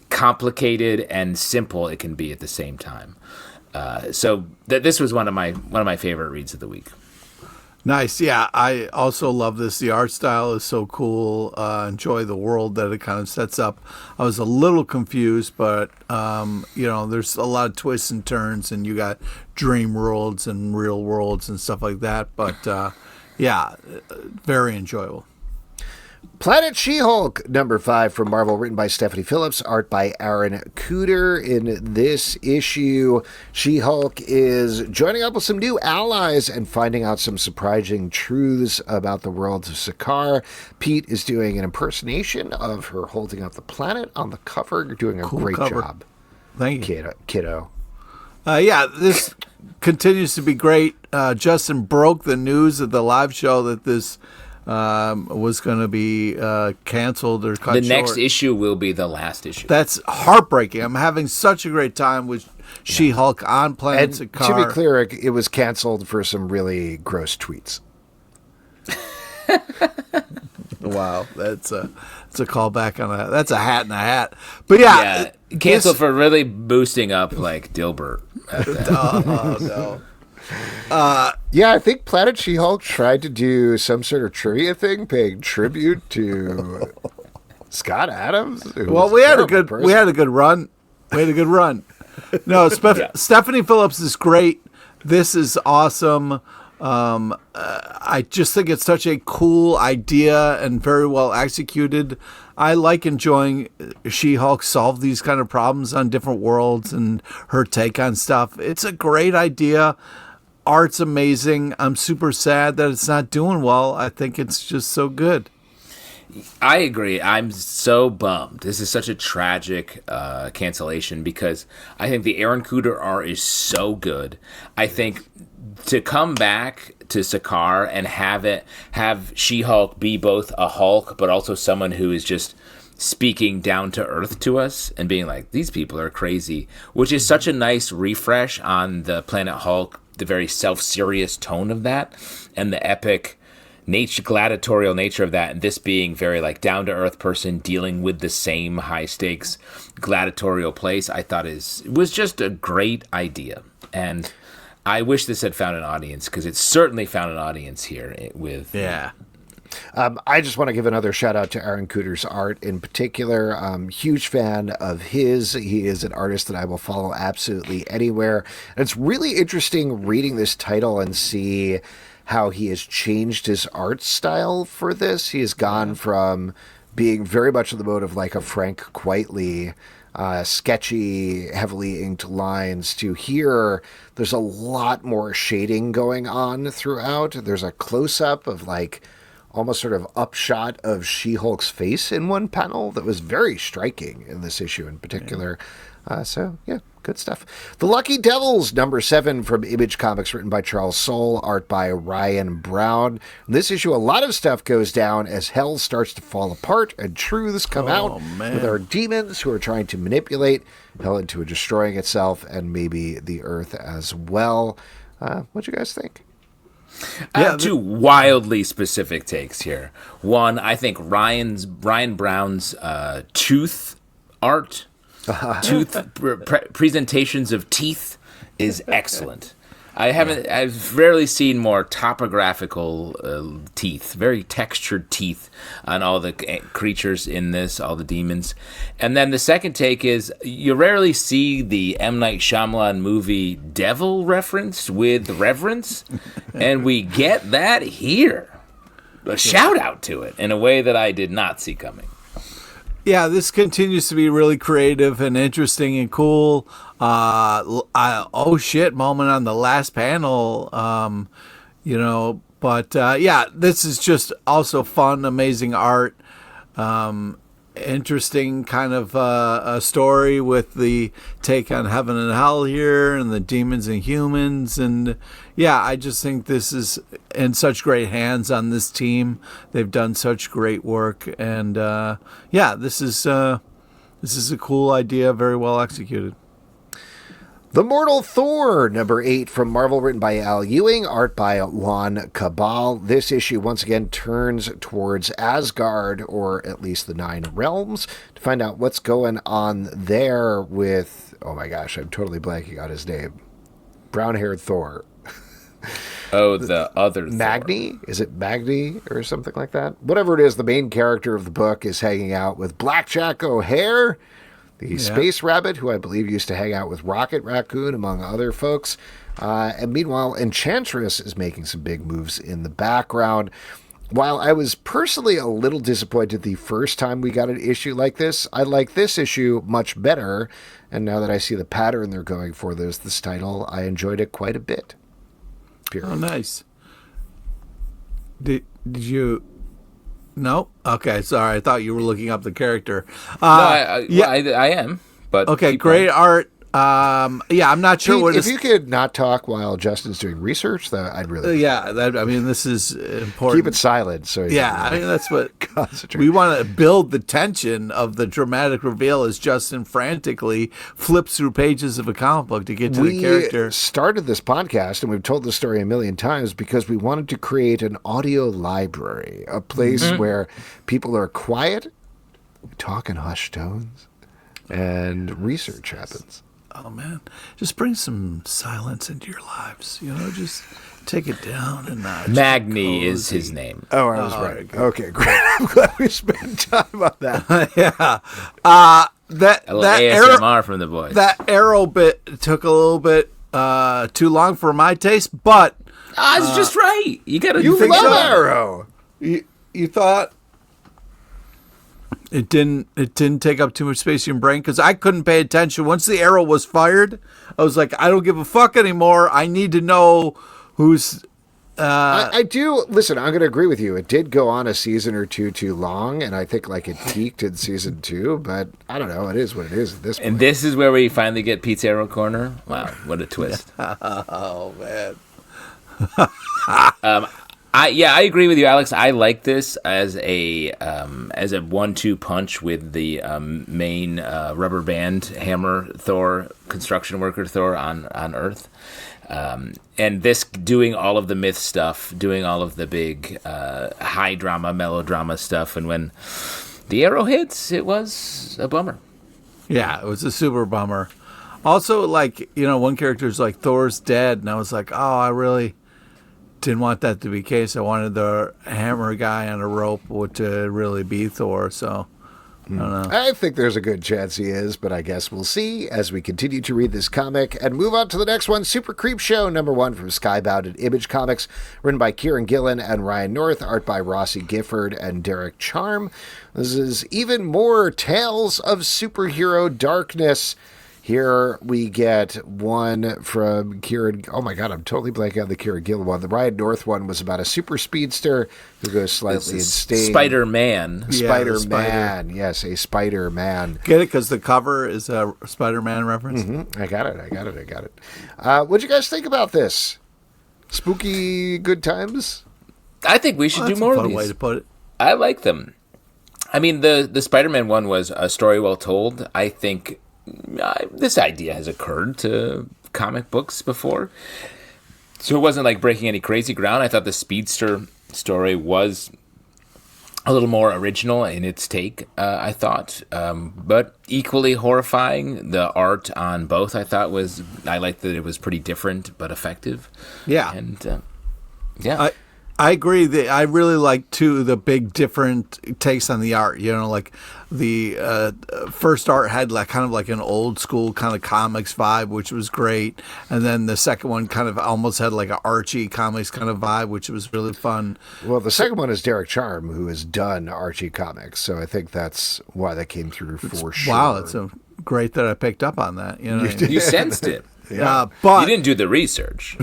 complicated and simple it can be at the same time. So this was one of my favorite reads of the week. Nice. Yeah, I also love this. The art style is so cool. Enjoy the world that it kind of sets up. I was a little confused, but, there's a lot of twists and turns, and you got dream worlds and real worlds and stuff like that. But, very enjoyable. Planet She-Hulk, number 5 from Marvel, written by Stephanie Phillips, art by Aaron Kuder. In this issue, She-Hulk is joining up with some new allies and finding out some surprising truths about the worlds of Sakaar. Pete is doing an impersonation of her holding up the planet on the cover. You're doing a cool great cover. job. Thank you. Kiddo. This continues to be great. Justin broke the news at the live show that this was going to be canceled or cut short. The next issue will be the last issue. That's heartbreaking. I'm having such a great time with She-Hulk on Planet Sakaar. To be clear, it was canceled for some really gross tweets. Wow, that's a callback on that. That's a hat in a hat. But canceled for really boosting up Dilbert. Oh no. I think Planet She-Hulk tried to do some sort of trivia thing, paying tribute to Scott Adams. Well, we had a good run. No, Stephanie Phillips is great. This is awesome. I just think it's such a cool idea and very well executed. I like enjoying She-Hulk solve these kind of problems on different worlds and her take on stuff. It's a great idea. Art's amazing. I'm super sad that it's not doing well. I think it's just so good. I agree. I'm so bummed. This is such a tragic cancellation because I think the Aaron Kuder art is so good. I think to come back to Sakaar and have She-Hulk be both a Hulk but also someone who is just speaking down to earth to us and being like, these people are crazy, which is such a nice refresh on the Planet Hulk, the very self-serious tone of that and the epic gladiatorial nature of that, and this being very down-to-earth person dealing with the same high-stakes gladiatorial place, I thought was just a great idea. And I wish this had found an audience, because it certainly found an audience here with... Yeah. I just want to give another shout out to Aaron Kuder's art in particular. Huge fan of his. He is an artist that I will follow absolutely anywhere. And it's really interesting reading this title and see how he has changed his art style for this. He has gone from being very much in the mode of a Frank Quitely, sketchy, heavily inked lines, to here there's a lot more shading going on throughout. There's a close-up of almost sort of upshot of She-Hulk's face in one panel that was very striking in this issue in particular. Good stuff. The Lucky Devils, number 7 from Image Comics, written by Charles Soule, art by Ryan Brown. In this issue, a lot of stuff goes down as hell starts to fall apart and truths come out with our demons who are trying to manipulate hell into destroying itself and maybe the earth as well. What'd you guys think? I have two wildly specific takes here. One, I think Ryan Brown's tooth art, presentations of teeth is excellent. I've rarely seen more topographical teeth, very textured teeth on all the creatures in this, all the demons. And then the second take is you rarely see the M. Night Shyamalan movie Devil referenced with reverence, and we get that here. A shout out to it in a way that I did not see coming. Yeah, this continues to be really creative and interesting and cool. Oh shit moment on the last panel, but this is just also fun, amazing art, interesting kind of a story with the take on heaven and hell here and the demons and humans. And I just think this is in such great hands on this team. They've done such great work, and this is a cool idea, very well executed. The Mortal Thor, number 8 from Marvel, written by Al Ewing, art by Juan Cabal. This issue once again turns towards Asgard, or at least the 9 realms, to find out what's going on there with, oh my gosh, I'm totally blanking on his name. Brown-haired Thor. Oh, the other Magni? Thor. Is it Magni or something like that? Whatever it is, the main character of the book is hanging out with Blackjack O'Hare, the space rabbit, who I believe used to hang out with Rocket Raccoon, among other folks. And meanwhile, Enchantress is making some big moves in the background. While I was personally a little disappointed the first time we got an issue like this, I like this issue much better. And now that I see the pattern they're going for this title, I enjoyed it quite a bit. Period. Oh, nice. Did you... No? Okay, sorry. I thought you were looking up the character. No, I am. But okay, great art. I'm not sure Pete, if you could not talk while Justin's doing research, that I'd really. This is important. Keep it silent. So that's what we want to build the tension of the dramatic reveal as Justin frantically flips through pages of a comic book to get to the character. We started this podcast, and we've told the story a million times because we wanted to create an audio library, a place where people are quiet, talk in hushed tones, and research happens. Oh, man. Just bring some silence into your lives. Just take it down a notch. Magni is his name. Oh, I was right. Good. Okay, great. I'm glad we spent time on that. That ASMR from the boys. That arrow bit took a little bit too long for my taste, but... it's just right. You got to... You love Arrow. You thought... It didn't take up too much space in your brain because I couldn't pay attention. Once the arrow was fired, I was like, I don't give a fuck anymore. I need to know who's... I do... Listen, I'm going to agree with you. It did go on a season or two too long, and I think it peaked in season 2, but I don't know. It is what it is at this point. And this is where we finally get Pete's Arrow Corner? Wow, what a twist. Oh, man. I agree with you, Alex. I like this as a 1-2 punch with the main rubber band hammer Thor, construction worker Thor on Earth, and this doing all of the myth stuff, doing all of the big high drama, melodrama stuff, and when the arrow hits, it was a bummer. Yeah, it was a super bummer. Also, one character's like, Thor's dead, and I was like, oh, I really didn't want that to be the case. I wanted the hammer guy on a rope to really be Thor, so I don't know. I think there's a good chance he is, but I guess we'll see as we continue to read this comic and move on to the next one, Super Creep Show, number 1 from Skybound and Image Comics, written by Kieran Gillen and Ryan North, art by Rossi Gifford and Derek Charm. This is even more Tales of Superhero Darkness. Here we get one from Kieran. Oh my God, I'm totally blanking on the Kieran Gillen one. The Ryan North one was about a super speedster who goes slightly insane. Spider-Man. Spider-Man. Yes, a Spider-Man. Get it? Because the cover is a Spider-Man reference? Mm-hmm. I got it. What'd you guys think about this? Spooky good times? I think we should do more of these. That's a fun way to put it. I like them. I mean, the Spider-Man one was a story well told. I think... this idea has occurred to comic books before. So it wasn't like breaking any crazy ground. I thought the Speedster story was a little more original in its take, I thought, but equally horrifying. The art on both, I thought, I liked that it was pretty different but effective. Yeah. And yeah. I agree. I really like, too, the big different takes on the art. You know, like the first art had like kind of like an old school kind of comics vibe, which was great. And then the second one kind of almost had like an Archie comics kind of vibe, which was really fun. Well, the second one is Derek Charm, who has done Archie comics. So I think that's why that came through for sure. Wow, it's great that I picked up on that. You know, You sensed it. Yeah. But You didn't do the research.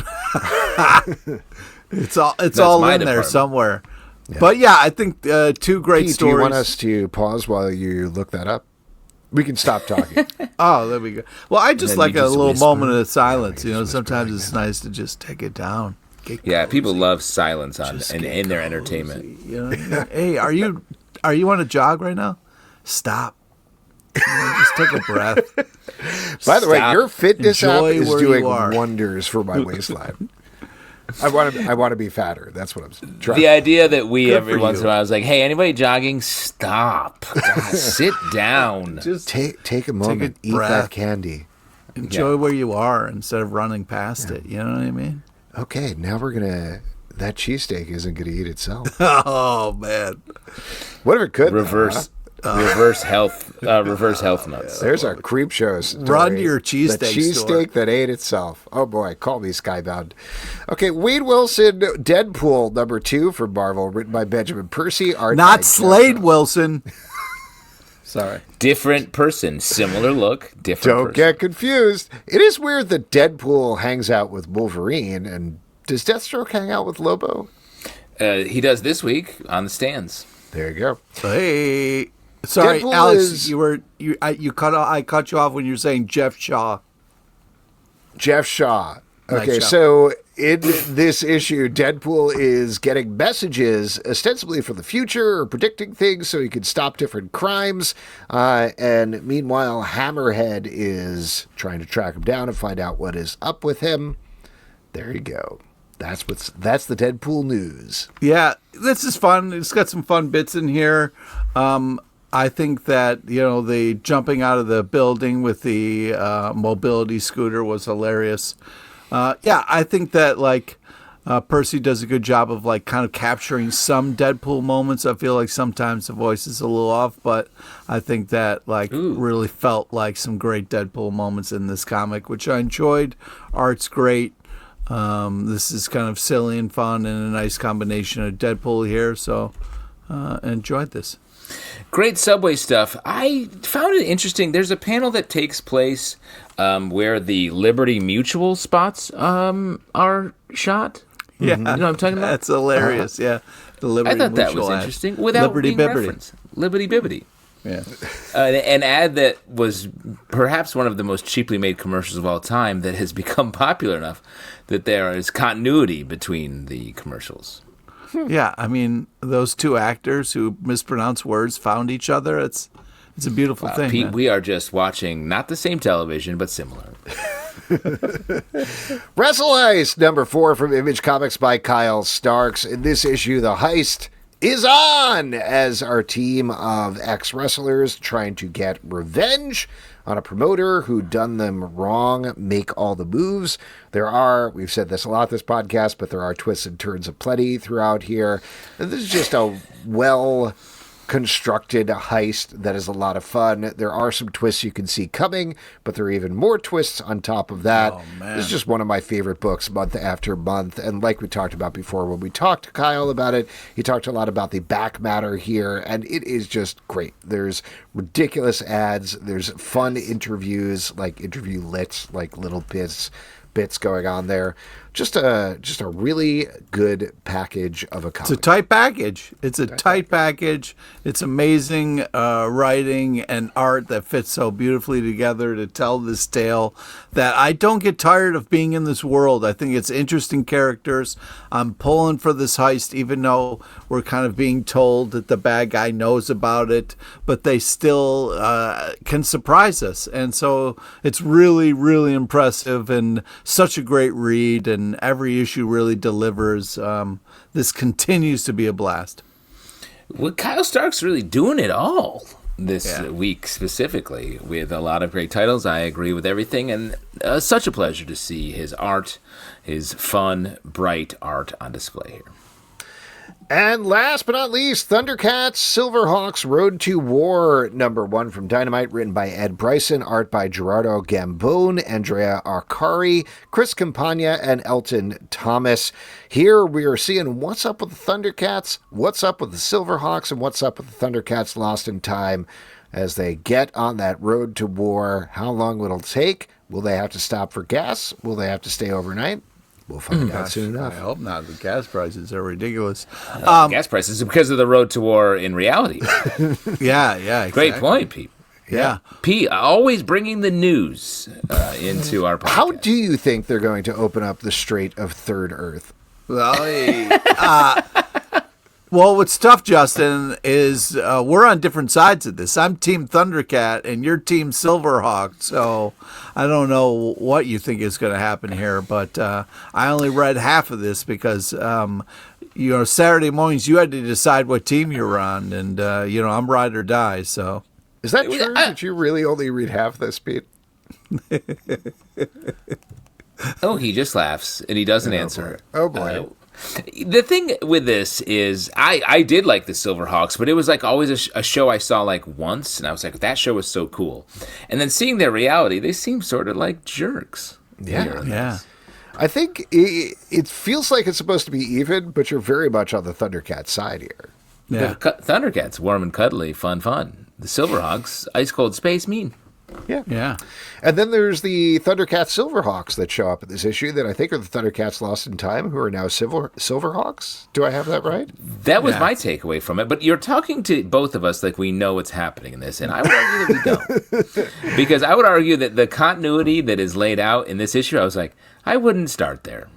it's all in there somewhere. Yeah. But yeah, I think two great Pete, stories. do you want us to pause while you look that up? We can stop talking. Oh, there we go. Well, I just like a little whisper. moment of silence. You know, sometimes it's nice to just take it down. Yeah, people love silence in their entertainment. You know, hey, are you on a jog right now? Stop. You know, just take a breath. By the way, Stop. your fitness app Enjoy is where doing you are. wonders for my waistline. I want to be fatter. That's what I'm trying. The idea that we every for once you. in a while was like, hey, anybody jogging? Stop. God, sit down. Just Take a moment. Eat breath. that candy. enjoy where you are instead of running past it. You know what I mean? Okay, now that cheesesteak isn't gonna eat itself. Oh man. What if it could? Reverse health nuts. There's our creep show story. Run to your The cheesesteak store. cheesesteak that ate itself. Oh boy, call me Skybound. Okay, Wade Wilson, Deadpool #2 for Marvel, written by Benjamin Percy. Art by Not Slade Jeff- Wilson. Sorry. Different person, similar look, different Don't person. get confused. It is weird that Deadpool hangs out with Wolverine, and does Deathstroke hang out with Lobo? He does this week on the stands. There you go. Hey. Sorry, Deadpool Alex. is- I cut you off when you were saying Jeff Shaw. Jeff Shaw. Nice Okay, show. so in this issue, Deadpool is getting messages ostensibly for the future or predicting things so he can stop different crimes. And meanwhile, Hammerhead is trying to track him down and find out what is up with him. There you go. That's the Deadpool news. Yeah, this is fun. It's got some fun bits in here. I think that, the jumping out of the building with the mobility scooter was hilarious. I think that Percy does a good job of kind of capturing some Deadpool moments. I feel like sometimes the voice is a little off, but I think that really felt like some great Deadpool moments in this comic, which I enjoyed. Art's great. This is kind of silly and fun and a nice combination of Deadpool here, so enjoyed this. Great subway stuff. I found it interesting. There's a panel that takes place where the Liberty Mutual spots are shot. Yeah, You know what I'm talking about? That's hilarious. Yeah, the Liberty I thought that Mutual was ad. interesting without Liberty being Bibbity. referenced. Liberty Bibbity. Yeah. An ad that was perhaps one of the most cheaply made commercials of all time that has become popular enough that there is continuity between the commercials. Yeah, I mean, those two actors who mispronounce words found each other. It's a beautiful thing. Pete, man. we are just watching not the same television, but similar. Wrestle Heist #4 from Image Comics by Kyle Starks. In this issue, the heist is on as our team of ex-wrestlers trying to get revenge on a promoter who done them wrong, make all the moves. We've said this a lot this podcast, but there are twists and turns aplenty throughout here. And this is just a well-constructed heist that is a lot of fun. There are some twists you can see coming, but there are even more twists on top of that. Oh, man. This is just one of my favorite books month after month. And like we talked about before, when we talked to Kyle about it, he talked a lot about the back matter here, and it is just great. There's ridiculous ads. There's fun interviews, like interview lit, like little bits going on there. Just a really good package of a comic. It's a tight package. It's a tight package. It's amazing writing and art that fits so beautifully together to tell this tale that I don't get tired of being in this world. I think it's interesting characters. I'm pulling for this heist, even though we're kind of being told that the bad guy knows about it, but they still can surprise us. And so it's really, really impressive and such a great read, and every issue really delivers. This continues to be a blast. Well, Kyle Stark's really doing it all this week specifically with a lot of great titles. I agree with everything, and such a pleasure to see his art, his fun, bright art on display here. And last but not least, Thundercats Silverhawks Road to War #1 from Dynamite, written by Ed Bryson, art by Gerardo Gambone, Andrea Arcari, Chris Campagna, and Elton Thomas. Here we are seeing what's up with the Thundercats, what's up with the Silverhawks, and what's up with the Thundercats Lost in Time as they get on that road to war. How long will it take? Will they have to stop for gas? Will they have to stay overnight? We'll find out soon enough. I hope not. The gas prices are ridiculous. Gas prices because of the road to war in reality. Yeah, exactly. Great point, Pete. Yeah. Pete, always bringing the news into our podcast. How do you think they're going to open up the Strait of Third Earth? Well, what's tough, Justin, is we're on different sides of this. I'm Team Thundercat, and you're Team Silverhawk. So I don't know what you think is going to happen here, but I only read half of this because, Saturday mornings you had to decide what team you were on, and I'm ride or die. So is that true? Did you really only read half this, Pete? Oh, he just laughs and he doesn't answer. Oh boy. The thing with this is I did like the Silverhawks, but it was like always a show I saw like once, and I was like, that show was so cool. And then seeing their reality, they seem sort of like jerks. Yeah. I think it feels like it's supposed to be even, but you're very much on the Thundercat side here. Yeah. Thundercats, warm and cuddly, fun. The Silverhawks, ice cold space, mean. Yeah. And then there's the Thundercats Silverhawks that show up in this issue that I think are the Thundercats Lost in Time, who are now Silverhawks. Do I have that right? That was my takeaway from it. But you're talking to both of us like we know what's happening in this, and I would argue that we don't. Because I would argue that the continuity that is laid out in this issue, I was like, I wouldn't start there.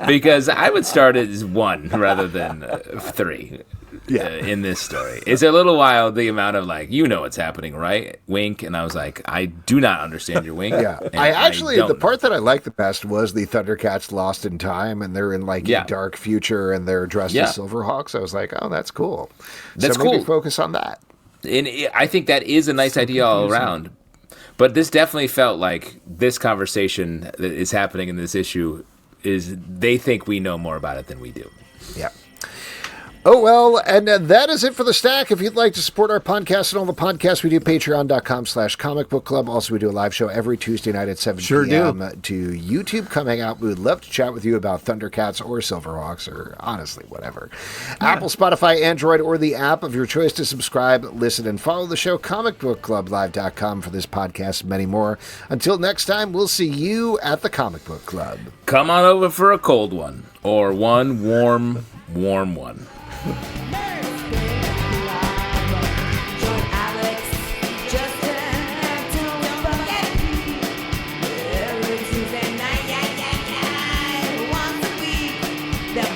Because I would start as 1 rather than 3. In this story. It's a little wild, the amount of what's happening, right? Wink. And I was like, I do not understand your wink. Yeah. The part that I liked the best was the Thundercats Lost in Time, and they're in a dark future, and they're dressed as Silverhawks. I was like, oh, that's cool. That's maybe cool. Focus on that. And I think that is a nice idea all around. But this definitely felt like this conversation that is happening in this issue is they think we know more about it than we do. Yeah. Oh, well, and that is it for the stack. If you'd like to support our podcast and all the podcasts we do, patreon.com/Comic Book Club. Also, we do a live show every Tuesday night at 7 p.m. to YouTube. Come hang out. We would love to chat with you about Thundercats or Silverhawks or honestly, whatever. Yeah. Apple, Spotify, Android, or the app of your choice to subscribe, listen, and follow the show. ComicBookClubLive.com for this podcast and many more. Until next time, we'll see you at the Comic Book Club. Come on over for a cold one or one warm one.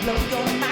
Blow your mind.